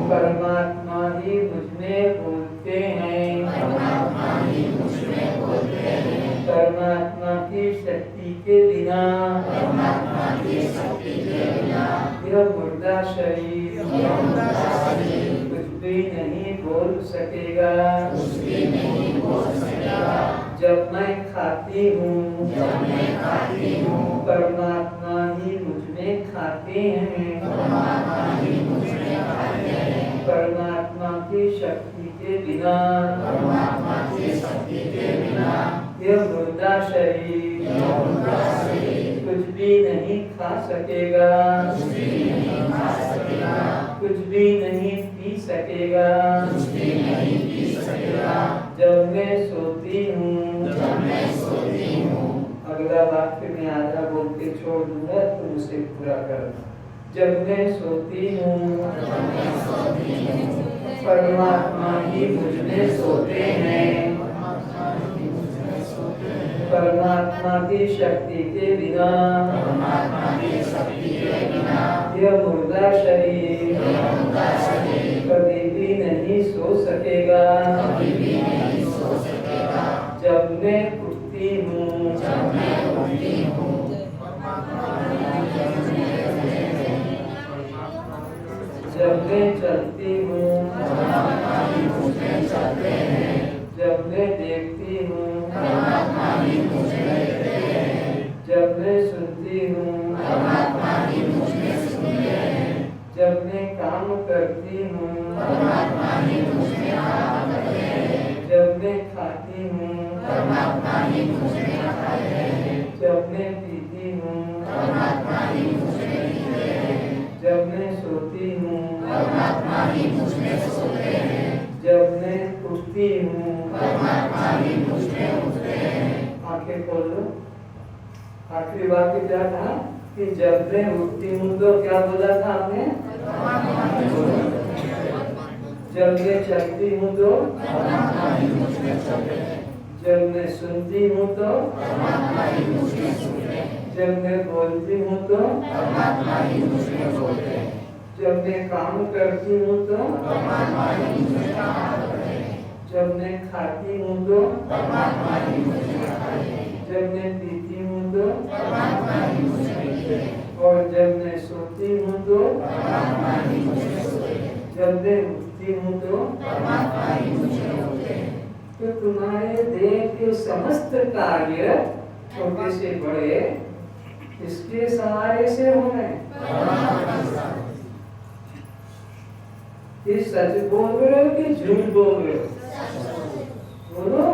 परमात्मा ही मुझ में बोलते हैं। परमात्मा की शक्ति के बिना यह मुर्दा शरीर कुछ भी नहीं बोल सकेगा। जब मैं खाती हूँ, परमात्मा ही मुझ में खाते हैं। परमात्मा की शक्ति के बिना यह मुर्दा मुर्दा शरीर कुछ भी नहीं खा सकेगा, कुछ भी नहीं पी सकेगा। जब मैं सोती हूँ, अगला वाक्य में आधा बोल के छोड़ दूंगा, तुम उसे पूरा करना। जब मैं सोती हूँ परमात्मा ही मुझ में सोते हैं। परमात्मा की शक्ति के बिना यह मुर्दा शरीर कभी भी नहीं सो सकेगा। जब मैं उठती हूँ जब मैं चलती हूँ, जब मैं देखती हूँ, जब मैं सुनती हूँ, जब मैं काम करती हूँ, जब मैं खाती हूँ, जब मैं पीती हूँ, जब मैं सोती हूँ, जब मैं उठती हूँ। आंखें खोल लो। आखिरी वाक्य क्या था कि जब मैं उठती हूँ तो क्या बोला था आपने? जब मैं चलती हूँ तो, जब मैं सुनती हूँ तो, जब मैं बोलती हूँ तो, जब मैं काम करती हूँ तो, जब मैं खाती हूँ तो, जब मैं पीती हूँ तो, और जब मैं सोती हूँ तो, जब मैं उठती हूँ तो तुम्हारे देह के समस्त कार्य छोटे से बड़े इसके सहारे से हो रहे हैं। ये सच बोल रहे हो कि झूठ बोल रहे हो? बोलो।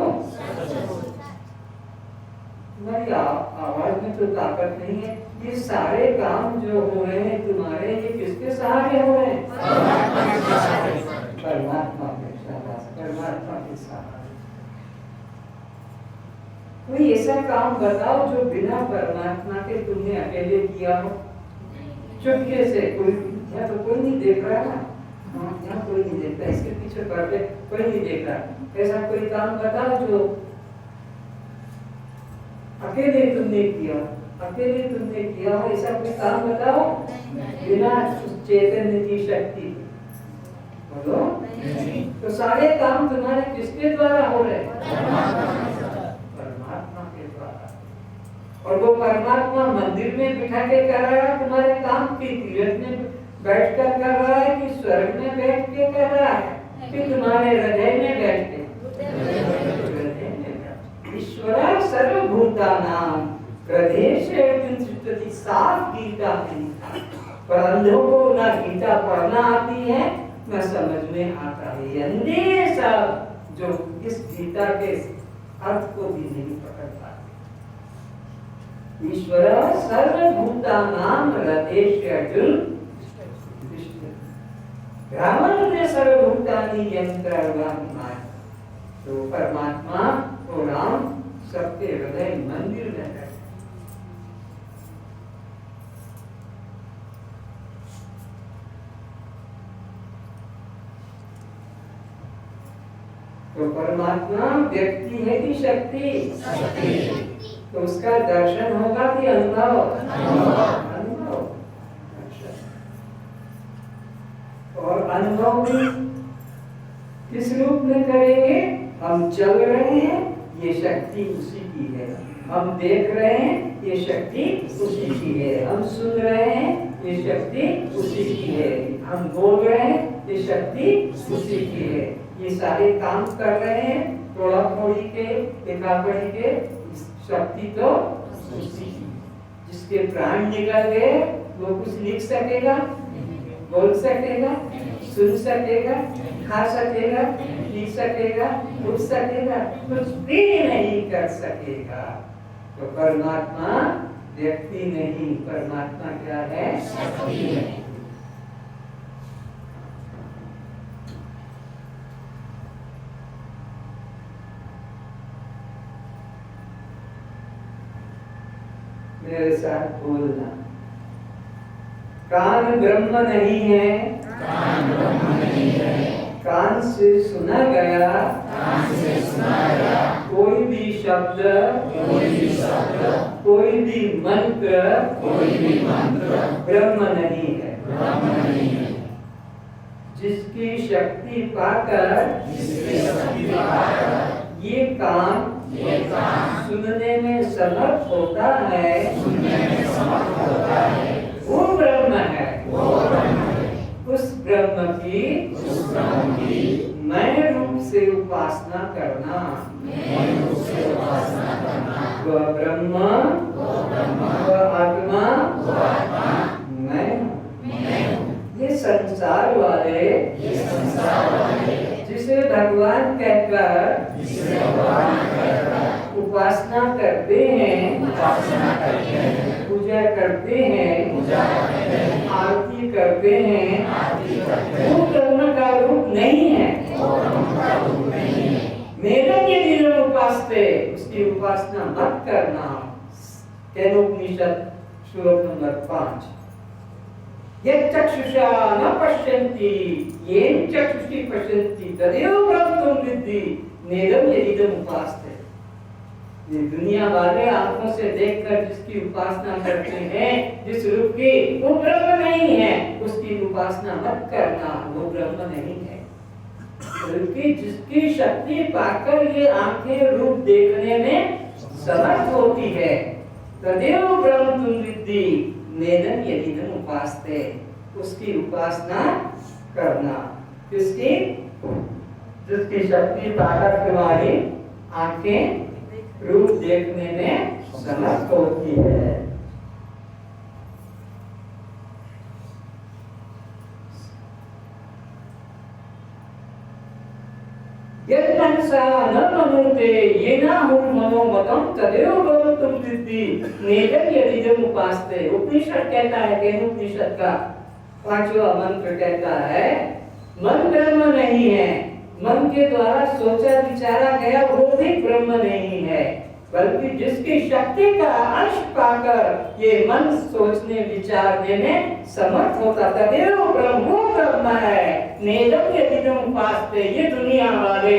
तुम्हारी आवाज में तो ताकत नहीं है। ये सारे काम जो हो रहे हैं तुम्हारे, ये किसके सहारे हो रहे हैं? परमात्मा के सहारे। परमात्मा के सहारे। कोई ऐसा काम बताओ जो बिना परमात्मा के तुमने अकेले किया हो, चुपके से। कोई यहाँ तो कोई नहीं देख रहा ना, यहाँ कोई नहीं देखता, इसके पीछे पड़े कोई नहीं देख रहा। ऐसा कोई काम बताओ जो अकेले तुमने किया, अकेले तुमने किया हो, ऐसा कोई काम बताओ बिना चैतन्य की शक्ति। बोलो। तो सारे काम तुम्हारे किसके द्वारा हो रहे हैं? परमात्मा के द्वारा। और वो परमात्मा मंदिर में बिठा के कर रहा है तुम्हारे काम की, तीर्थ में बैठ कर कर रहा है कि स्वर्ग में बैठ के कर रहा है कि तुम्हारे हृदय में बैठ के? ईश्वर सर्वभूतानां हृदय साफ गीता में। पर अंधों को ना गीता पढ़ना आती है न समझ में आता है। अंधे सब जो इस गीता के अर्थ को भी नहीं पकड़ पाते। ईश्वर सर्वभूतानां हृदय ब्राह्मण ने सर्वभूतानि यंत्रवाहिमाय। तो परमात्मा और राम सबके हृदय मंदिर में है। तो परमात्मा व्यक्ति है कि शक्ति? तो उसका दर्शन होगा कि अनुभव? अनुभव। और अनुभव भी किस रूप में करेंगे? हम चल रहे हैं, ये शक्ति उसी की है। हम देख रहे हैं, ये शक्ति उसी की है। हम सुन रहे हैं, ये शक्ति उसी की है। हम बोल रहे हैं, ये शक्ति उसी की है। ये सारे काम कर रहे हैं, थोड़ा थोड़ी के, एकापड़ी के, शक्ति तो उसी की। जिसके प्राण निकल गए वो कुछ लिख सकेगा, बोल सकेगा, सुन सकेगा? खा सकेगा, पी सकेगा, उठ सकेगा, कुछ भी नहीं कर सकेगा। तो परमात्मा व्यक्ति नहीं, परमात्मा क्या है? शक्ति है। मेरे साथ बोलना। कान ब्रह्म नहीं है, कान ब्रह्म नहीं है, कान से सुना गया, कान से सुना गया कोई भी शब्द, कोई भी शब्द, कोई भी मंत्र, कोई भी मंत्र ब्रह्म नहीं है। ब्रह्म नहीं है। जिसकी शक्ति पाकर, जिसकी शक्ति पाकर ये कान सुनने में समर्थ होता है, सुनने में समर्थ होता है, वो ब्रह्म है। वो ब्रह्म है। उस ब्रह्म की मैं रूप से उपासना करना, मैं रूप से उपासना करना, वह ब्रह्म, वह आत्मा, मैं हूँ। ये संसार वाले जिसे भगवान कहकर उपासना करते हैं, पूजा करते हैं, आरती करते हैं, वो ब्रह्म का रूप नहीं है। मेरम यदि उपासते, उसकी उपासना मत करना। केनोपनिषद श्लोक नंबर 5। यच्चक्षुषा न पश्यन्ति येन चक्षुषी पश्यन्ति तदेव ब्रह्मं विद्धि नेदं यदिदम् उपासते। ये दुनिया वाले आंखों से देखकर जिसकी उपासना करते हैं, जिस रूप की, वो ब्रह्म नहीं है, उसकी उपासना मत करना, वो ब्रह्म नहीं है। बल्कि जिसकी शक्ति पाकर ये आंखें रूप देखने में समर्थ होती है, तदेव ब्रह्मं विद्धि नेदं यदिदम् उपासते, उसकी उपासना करना। किसकी? जिसकी शक्ति पाकर तुम्हारी आंखें रूप देखने में समर्थ होती है। यदि मनसा न मनुते येनाहुं मनोमतं तदेव ब्रह्मं विद्धि नेदं यदिदम् उपासते। उपनिषद कहता है, केनोपनिषद का 5वां मंत्र कहता है, मन ब्रह्म नहीं है, मन के द्वारा सोचा विचारा गया वो भी ब्रह्म नहीं है, बल्कि जिसकी शक्ति का अंश पाकर ये मन सोचने विचारने में समर्थ होता, तदेव ब्रह्म है। नेदं यदिदम् उपासते, ये दुनिया वाले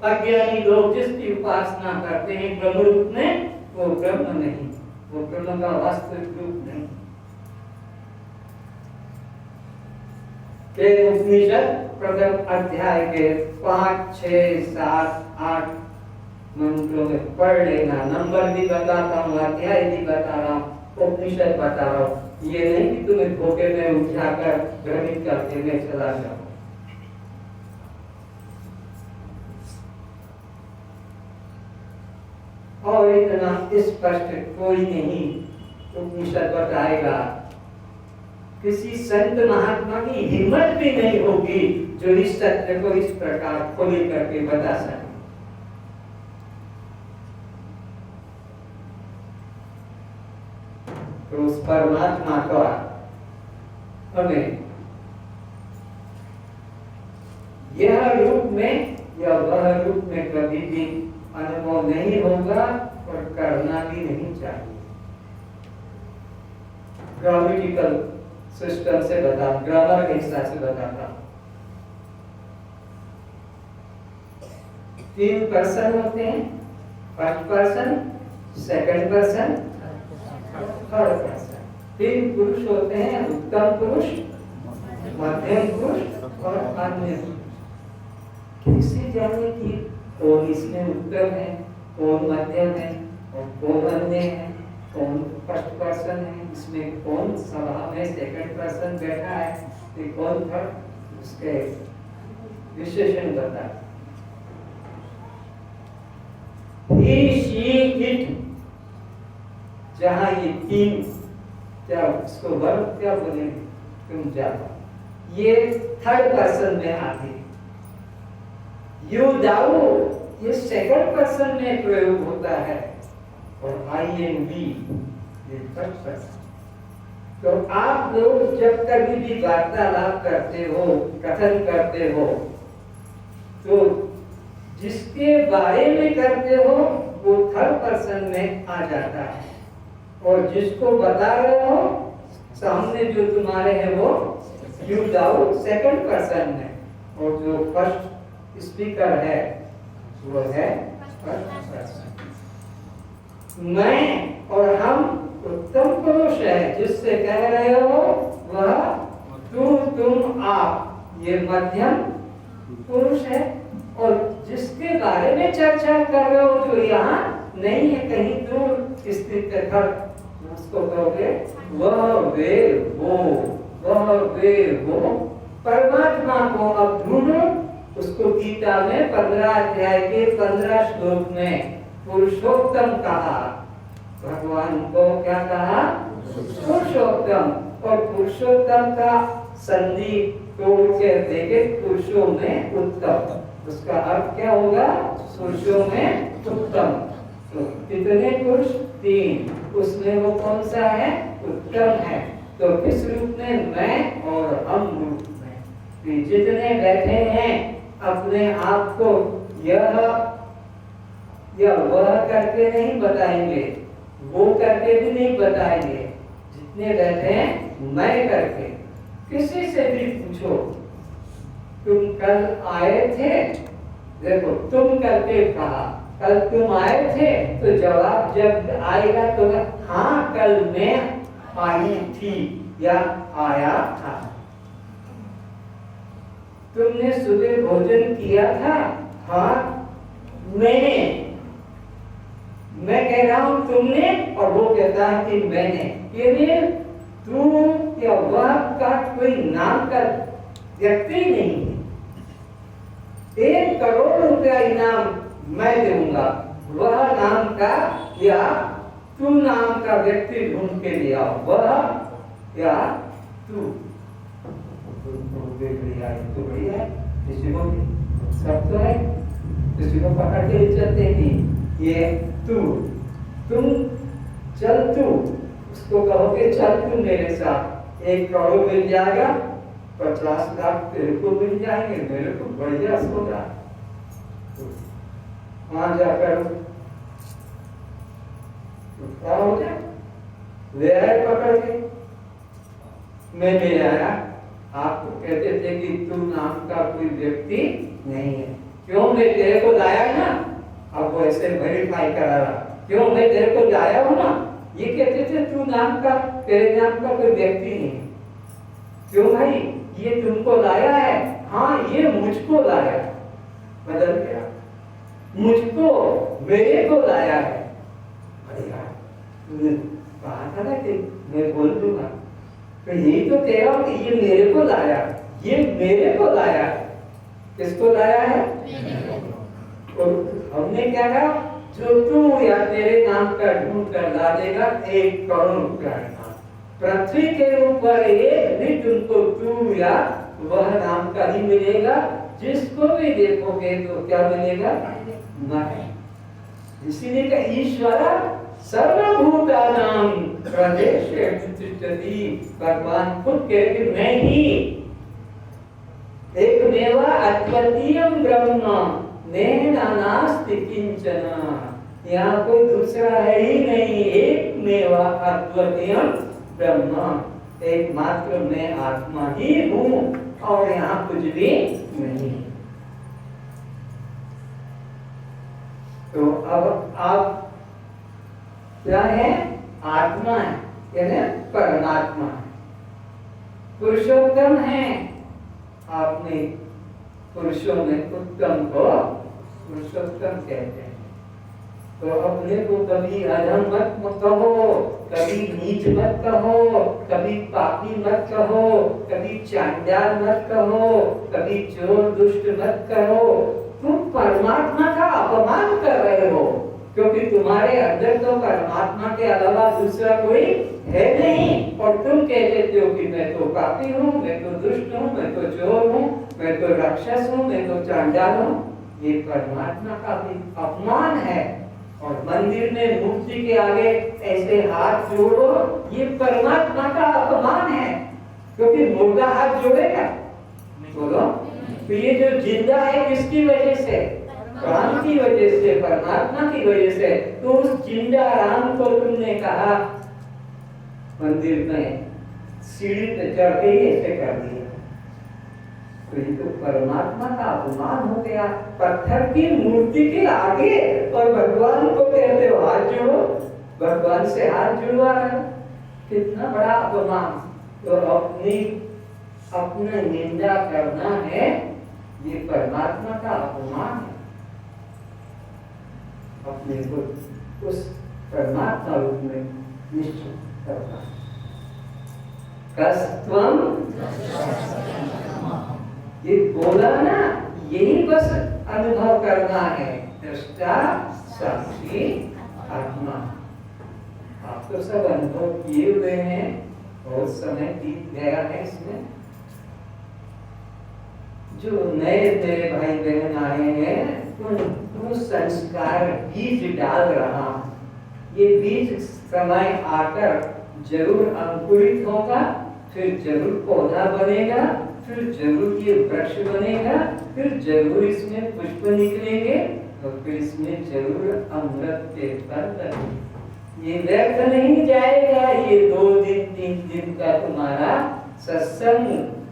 अज्ञानी लोग जिसकी उपासना करते हैं ब्रह्म रूप में, वो ब्रह्म नहीं, वो ब्रह्म का वास्तविक रूप नहीं। उपनिषद प्रथम अध्याय के 5, 6, 7, 8 मंत्रों में पढ़ लेना। नंबर भी बताता हूँ, अध्याय भी बता रहा हूँ, उपनिषद बता रहा हूँ। ये नहीं कि तुम्हें धोखे में उठाकर भ्रमित करके मैं चला जाऊँ। और इतना स्पष्ट कोई नहीं उपनिषद बताएगा। किसी संत महात्मा की हिम्मत भी नहीं होगी जो इस सत्य को इस प्रकार खोल करके बता सके। तो उस परमात्मा का हमें यह रूप में या वह रूप में कभी भी अनुभव नहीं होगा और करना भी नहीं चाहिए। ग्रामेटिकल सिस्टम से बता, ग्रामर के हिसाब से बताता। 3 पर्सन होते हैं, first person, second person, third person. 3 पुरुष होते हैं, उत्तम पुरुष, मध्यम पुरुष और अन्य पुरुष। कैसे जाने कि कौन इसमें उत्तम है, कौन मध्यम है और कौन अन्य है, कौन फर्स्ट पर्सन है, इसमें कौन सभा में सेकंड पर्सन बैठा है, तो कौन थर्ड, उसके विशेषण बता। ही, शी, इट, जहाँ ये 3 क्या उसको वर्ब क्या बोलेंगे तुम जाओ, ये थर्ड पर्सन में आते हैं। यू दाऊ ये सेकंड पर्सन में प्रयोग होता है और आई एन बी ये फर्स्ट पर्सन। तो आप लोग जब कभी भी वार्तालाप करते हो, कथन करते हो, तो जिसके बारे में करते हो वो थर्ड पर्सन में आ जाता है, और जिसको बता रहे हो सामने जो तुम्हारे है वो यू दाऊ सेकंड पर्सन में, और जो फर्स्ट स्पीकर है वो है फर्स्ट पर्सन। मैं और हम उत्तम पुरुष है, जिससे कह रहे हो वह तू तुम आप, ये मध्यम पुरुष है, और जिसके बारे में चर्चा कर रहे हो जो यहाँ नहीं है, कहीं दूर स्थित है, उसको कहोगे वह वे वो, वह वे वो परमात्मा को अब ढूंढो। उसको गीता में 15 अध्याय के 15 श्लोक में पुरुषोत्तम कहा, भगवान को क्या कहा? पुरुषोत्तम। और पुरुषोत्तम का संधि तोड़ के देखे पुरुषों में उत्तम, उसका अर्थ क्या होगा? पुरुषों में उत्तम। तो कितने पुरुष? 3, उसमें वो कौन सा है? उत्तम है। तो किस रूप में? मैं और हम रूप में। तो जितने बैठे हैं अपने आप को यह या वह करके नहीं बताएंगे, वो करके भी नहीं बताएंगे, जितने बैठे हैं मैं करके। किसी से भी पूछो तुम कल आए थे, देखो तुम करके कहा कल तुम आए थे, तो जवाब जब आएगा तो हाँ कल मैं आई थी या आया था। तुमने सुबह भोजन किया था? हाँ मैंने। मैं कह रहा हूं तुमने, और वो कहता है कि मैंने। ये तू या वह का कोई नाम का व्यक्ति नहीं है। 1 करोड़ रुपया इनाम मैं दूंगा, वह नाम का या तू नाम का व्यक्ति ढूंढ के लिया, वह या तू। बढ़िया है, तो बढ़िया है, किसी को सब तो है, किसी को पकड़ के इज्जत देगी। ये तू, तुम, चल तू, उसको कहोगे चल तू मेरे साथ, 1 करोड़ मिल जाएगा, 50 लाख तेरे को मिल जाएंगे, मेरे को बढ़िया सोचा। वहां जाकर क्या हो गया? ले आए पकड़ के, मैं ले आया। आपको कहते थे कि तू नाम का कोई व्यक्ति नहीं है। क्यों? मैं तेरे को लाया ना, अब वो ऐसे वेरीफाई करा रहा। क्यों? मैं तेरे को लाया हूं ना, ये कहते थे तू नाम का, तेरे नाम का कोई व्यक्ति नहीं है। क्यों भाई? ये तुमको लाया है? हाँ ये मुझको लाया, बदल गया, मुझको, मेरे को लाया है। बढ़िया, तुमने कहा था ना कि मैं बोल दूंगा, तो यही तो कह रहा हूं कि ये मेरे को लाया, ये मेरे को लाया। किसको लाया है? और हमने क्या कहा? जो तू या तेरे नाम का ढूंढ कर ला देगा 1 करोड़ रुपया इनाम। पृथ्वी के ऊपर एक भी तुमको तू या वह नाम का ही मिलेगा। जिसको भी देखोगे तो क्या मिलेगा? मैं। इसीलिए का ईश्वर सर्वभूतानां हृदये तिष्ठति, भगवान खुद कहते मैं ही एकमेव अद्वितीयं ब्रह्म नेह नास्ति किंचन। यहाँ कोई दूसरा है ही नहीं, एकमेव अद्वितीयं ब्रह्म, एकमात्र मैं आत्मा ही हूँ और यहाँ कुछ भी नहीं। तो अब आप क्या है? आत्मा है, यानी परमात्मा है, पुरुषोत्तम है। आपने पुरुषों में उत्तम को पुरुषोत्तम कहते हैं। तो अपने को कभी अधम मत कहो, कभी नीच मत कहो, कभी पापी मत कहो, कभी चांडाल मत कहो, कभी चोर दुष्ट मत कहो। तुम परमात्मा का अपमान कर रहे हो, क्योंकि तुम्हारे अंदर तो परमात्मा के अलावा दूसरा कोई है नहीं। और तुम कह देते हो कि मैं तो पापी हूँ, मैं तो दुष्ट हूँ, मैं तो चोर हूँ, मैं तो राक्षस हूँ, मैं तो चांडाल हूँ। ये परमात्मा का भी अपमान है। और मंदिर में मूर्ति के आगे ऐसे हाथ जोड़ो, ये परमात्मा का अपमान है। क्योंकि मुर्दा हाथ जोड़ेगा, बोलो। तो ये जो जिंदा है किसकी वजह से? राम की वजह से, परमात्मा की वजह से। तो उस जिंदा राम को तुमने कहा मंदिर में सीढ़ी पे चढ़ के ऐसे कर दिया, तो ये तो परमात्मा का अपमान हो गया। पत्थर की मूर्ति के आगे और भगवान को कहते हो हाथ जोड़ो, भगवान से हाथ जुड़वा रहे, कितना बड़ा अपमान। तो अपना निंदा करना है, ये परमात्मा का अपमान है। अपने को उस परमात्मा रूप में निश्चित करना। कस्तम ये बोला ना, यही बस अनुभव करना है। दृष्टा साक्षी आत्मा, आप तो सब अनुभव किए हुए हैं, बहुत समय बीत गया है इसमें। जो नए नए भाई बहन आए हैं उन संस्कार बीज डाल रहा हूं। ये बीज समय आकर जरूर अंकुरित होगा, फिर जरूर पौधा बनेगा, फिर जरूर ये वृक्ष बनेगा, फिर जरूर इसमें पुष्प निकलेंगे, और फिर इसमें जरूर अमृत के फल लगेंगे। ये व्यर्थ नहीं जाएगा। ये 2 दिन 3 दिन का तुम्हारा सत्संग,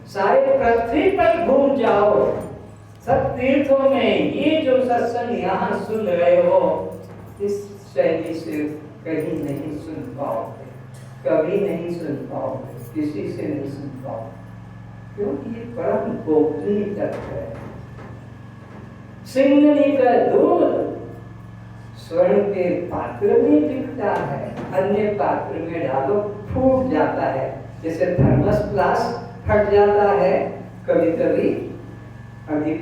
सारे पृथ्वी पर घूम जाओ, सब तीर्थों में ये जो सत्संग यहाँ सुन रहे हो, इस शैली से कहीं नहीं सुन पाओगे, कभी नहीं सुन पाओगे, किसी से नहीं सुन पाओगे, क्योंकि ये परम गोपनीय तत्व है। सिंगनी का दूध स्वर्ण के पात्र में दिखता है, अन्य पात्र में डालो फूट जाता है, जैसे थर्मस फ्लास्क फट जाता है कभी कभी, अधिक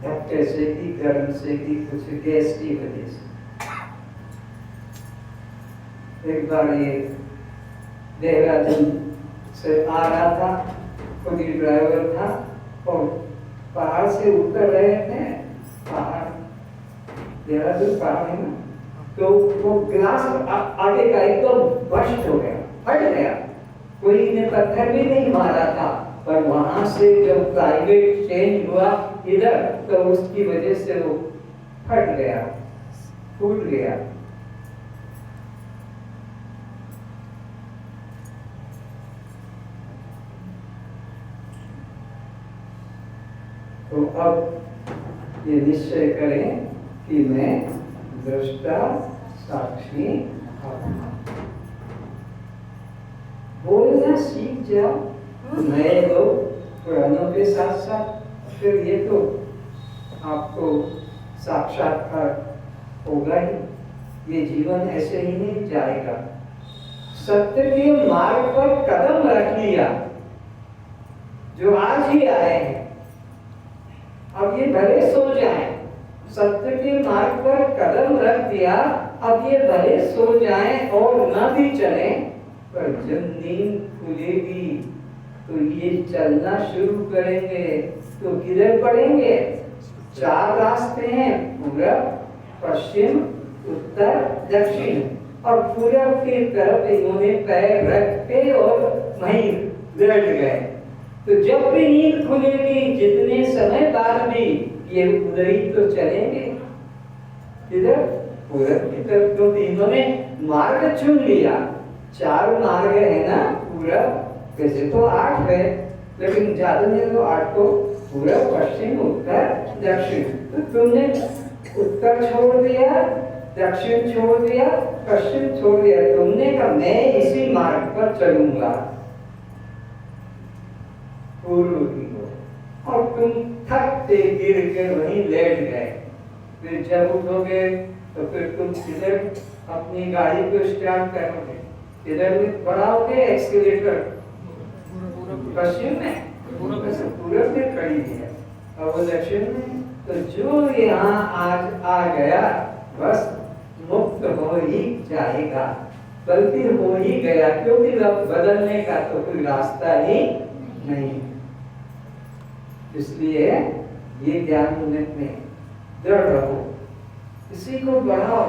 धक्के से कि गर्म से कि कुछ गैस की वजह से। एक बार ये देहरादून से आ रहा था, खुद ही ड्राइवर था, और पहाड़ से उतर रहे थे, पहाड़ देहरादून पहाड़ है ना, तो वो गिलास आगे का एकदम बस्ट हो गया, फट गया। कोई ने पत्थर भी नहीं मारा था, पर वहां से जब प्राइवेट चेंज हुआ इधर, तो उसकी वजह से वो फट गया, टूट गया। तो अब ये निश्चय करें कि मैं दृष्टा साक्षी आत्मा। बोलना सीख जाओ, नए लोग पुरानों के साथ साथ, फिर ये तो आपको साक्षात्कार होगा ही। ये जीवन ऐसे ही नहीं जाएगा। सत्य के मार्ग पर कदम रख लिया, जो आज ही आए हैं, अब ये भले सो जाए, सत्य के मार्ग पर कदम रख दिया, अब ये भले सो जाए और न भी चले, पर जब नींद खुलेगी तो ये चलना शुरू करेंगे। तो किधर पड़ेंगे? 4 रास्ते हैं, पूरब, पश्चिम, उत्तर, दक्षिण, और पूरब की तरफ इन्होंने पैर रख के और वहीं लेट गए। तो जब भी नींद खुलेगी, जितने समय बाद भी, ये उधर ही तो चलेंगे। किधर? पूरब की तरफ। तो इन्होंने मार्ग चुन लिया। 4 मार्ग है ना, पूरब, वैसे तो 8 है, लेकिन ज्यादा नहीं तो 8 को पूरब, पश्चिम, उत्तर, दक्षिण। तो तुमने उत्तर छोड़ दिया, दक्षिण छोड़ दिया, पश्चिम छोड़ दिया। तुमने कहा मैं इसी मार्ग पर चलूंगा, पूर्व की ओर, और तुम थकते गिर के वहीं लेट गए। फिर जब उठोगे तो फिर तुम किधर अपनी गाड़ी को स्टार्ट करोगे? किधर में बढ़ाओगे एक्सीलेटर? पश्चिम में, पूरब में खड़ी है, और वो दक्षिण में। तो जो यहाँ आज आ गया बस मुक्त हो ही जाएगा, बल्कि हो ही गया, क्योंकि बदलने का तो कोई रास्ता ही नहीं। इसलिए ये ज्ञान में दृढ़ रहो, इसी को बढ़ाओ।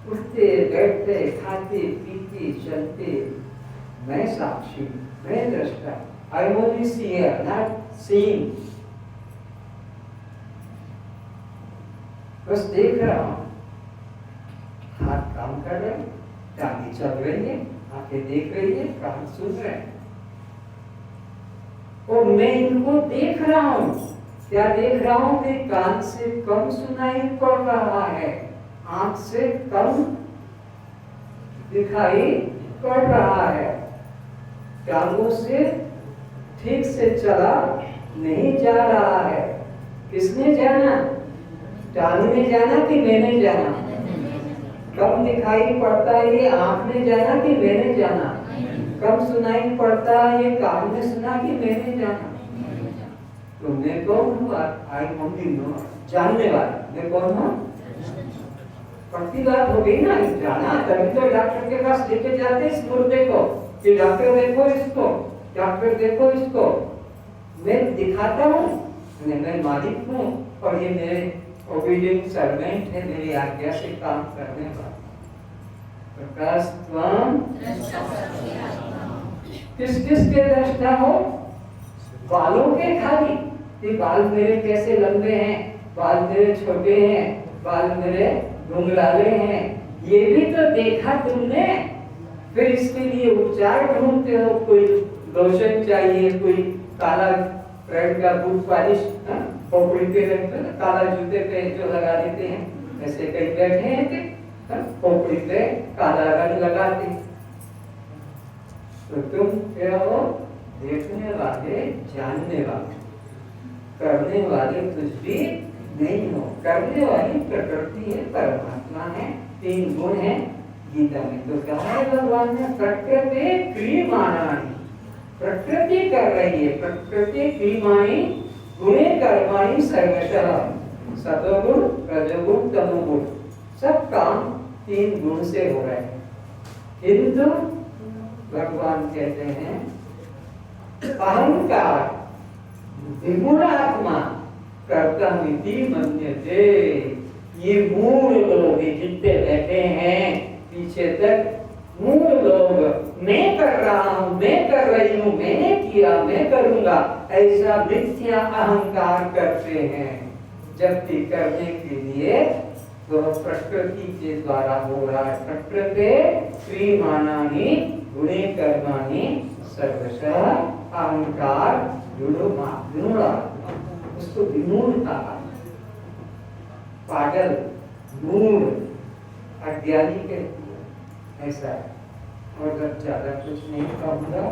उठते बैठते खाते पीते चलते मैं साक्षी, मैं दृष्टा। I only see her, not seeing। बस देख रहा हूँ, हाथ काम कर रहे हैं, टांगे चल रही है, आंखें देख रही है, कान सुन रहे हैं, और मैं इनको देख रहा हूँ। क्या देख रहा हूँ कि कान से कम सुनाई पड़ रहा है, आंख से कम दिखाई पड़ रहा है, टांगों से ठीक से चला नहीं जा रहा है। किसने जाना? टांग ने जाना कि मैंने जाना? कम दिखाई पड़ता है ये आंख ने जाना कि मैंने जाना? कम सुनाई पड़ता है ये कान ने सुना कि मैंने जाना? तो मैं कौन हूँ? आई ओनली नो, जानने वाला। मैं कौन हूँ? पक्की बात हो गई ना, जाना। तभी तो डॉक्टर के पास लेके जाते इस मुर्दे को कि डॉक्टर देखो इसको, डॉक्टर देखो इसको। मैं दिखाता हूँ, मैं मालिक हूँ और ये मेरे ओबीडिएंट सर्वेंट है, मेरी आज्ञा से काम करने वाला। प्रकाश त्वं किस किस के दृष्टा हो? बालों के खाली कि बाल मेरे कैसे लंबे हैं, बाल मेरे छोटे हैं, बाल मेरे घुंघराले हैं, ये भी तो देखा तुमने। फिर इसके लिए उपचार ढूंढते हो, कोई लोशन चाहिए, कोई काला रेड का बूट पॉलिश खोपड़ी पे रखते ना, काला जूते पे जो लगा देते हैं, ऐसे कई बैठे हैं कि खोपड़ी पे काला रंग लगाते। तो तुम क्या हो? देखने वाले, जानने वाले, करने वाले कुछ भी नहीं हो। करने वाली प्रकृति है, परमात्मा है, 3 गुण है। गीता में तो कहा है भगवान ने, प्रकृति क्रियमाणानि, प्रकृति कर रही है, प्रकृति क्रियमाणि गुणे कर्माणि सर्वशः, सत्वगुण रजोगुण तमोगुण, सब काम 3 गुण से हो रहे हैं। किंतु भगवान कहते हैं अहंकार विमूढ़ आत्मा कर्तव्यमिति मन्यते। ये मूढ़ लोग जितने बैठे हैं पीछे तक, मूढ़ लोग मैं कर रहा हूँ, मैं कर रही हूँ, मैंने किया, मैं करूंगा, ऐसा मिथ्या अहंकार करते हैं। जबकि करने के लिए तो प्रकृति के द्वारा हो रहा है। प्रकृति क्रियमाणानि गुणे कर्माणि सर्वशः अहंकार विमूढ़, उसको विमूढ़ कहा, पागल, मूढ़, अज्ञानी कहती है, ऐसा है। और जब ज्यादा कुछ नहीं कहूँगा,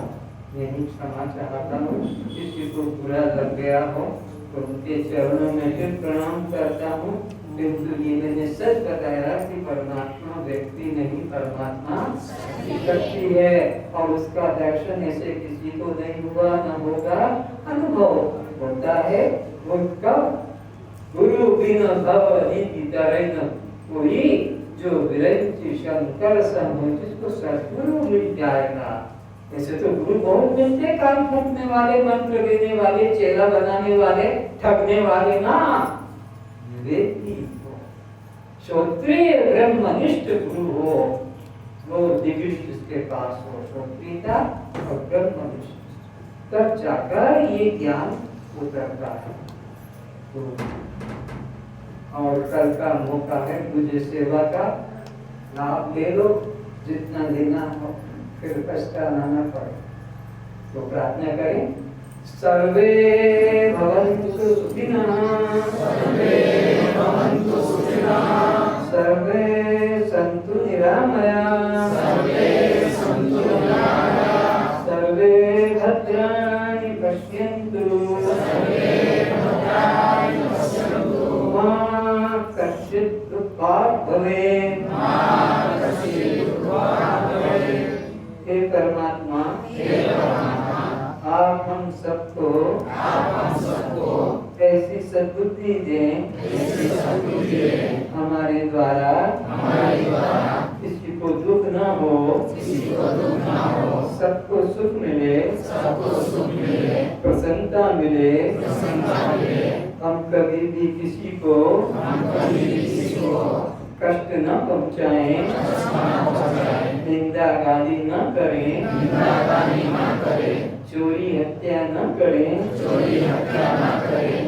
यही क्षमा चाहता हूँ। किसी को बुरा लग गया हो तो उनके चरणों में फिर प्रणाम करता हूँ। किंतु ये मैंने सच बताया कि परमात्मा व्यक्ति नहीं, परमात्मा शक्ति है, और उसका दर्शन ऐसे किसी को नहीं हुआ, न होगा। अनुभव होता है वो कब? गुरु बिन भव नीति तरैन, कोई जो विरंची शंकर समो, जिसको सद्गुरु मिल जाएगा। ऐसे तो गुरु बहुत मिलते, कान फूंकने वाले, मंत्र देने वाले, चेला बनाने वाले, ठगने वाले ना। व्यक्ति श्रोत्रिय ब्रह्मनिष्ठ गुरु हो, वो दिव्य जिसके पास हो, श्रोत्रियता और ब्रह्मनिष्ठ, तब जाकर ये ज्ञान उतरता है। तो और कल का मौका है, मुझे सेवा का लाभ ले लो, जितना लेना हो, फिर पछताना न पड़े। तो प्रार्थना करें, सर्वे भवन्तु सुखिनः, सर्वे सन्तु निरामयाः, सर्वे भद्राणि पश्यन्तु, मा कश्चित् दुःखात् भवेत्। हे परमात्मा, आप हम सबको ऐसी सद्बुद्धि दें, हमारे द्वारा किसी को दुख न हो, सबको सुख मिले, प्रसन्नता मिले, हम कभी भी किसी को कष्ट न पहुँचाएं, निंदा गाली न करें, चोरी हत्या न करें,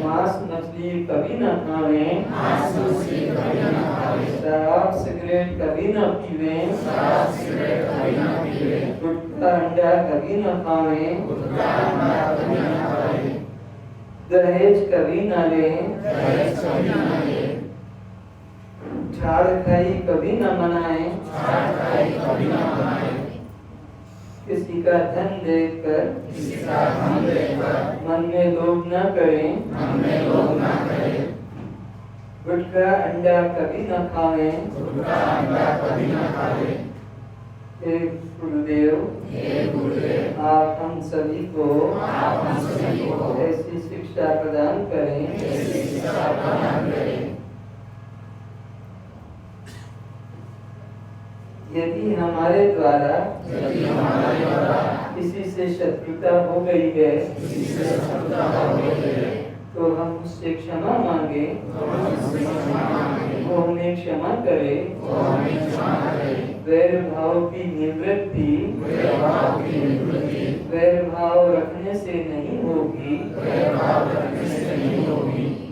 मांस मछली कभी न खाएं, शराब सिगरेट कभी न पीवें, गुटखा अंडा कभी न खाएं, दहेज कभी न लें, झाड़ खाई कभी न मनाएं, किसी का धन देखकर मन में लोभ न करें, गुटखा अंडा कभी न खाएं। हे गुरुदेव, आप हम सभी को ऐसी शिक्षा प्रदान करें यदि हमारे द्वारा किसी से शत्रुता हो गई है तो हम उससे क्षमा मांगे, वो हमें क्षमा करे। वैर भाव की निवृत्ति वैर भाव रखने से नहीं होगी,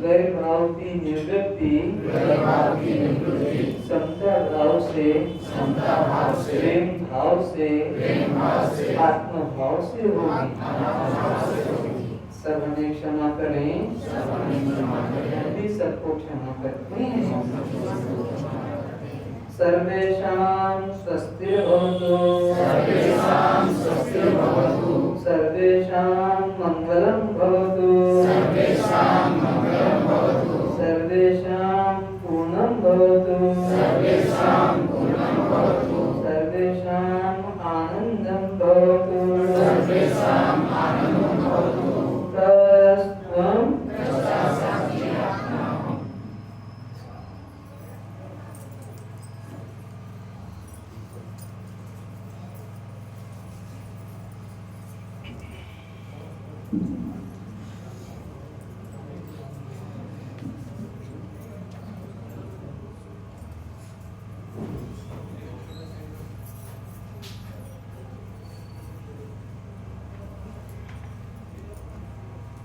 वैर भाव की निवृत्ति समता भाव से, प्रेम भाव से, आत्म भाव से होगी। सब हमें क्षमा करें, भी सबको क्षमा करते हैं। सर्वेषां स्वस्तिर्भवतु, सर्वेषां मंगलं भवतु, सर्वेषां पूर्णं भवतु, सर्वेषां आनन्दं भवतु। तस्त्वं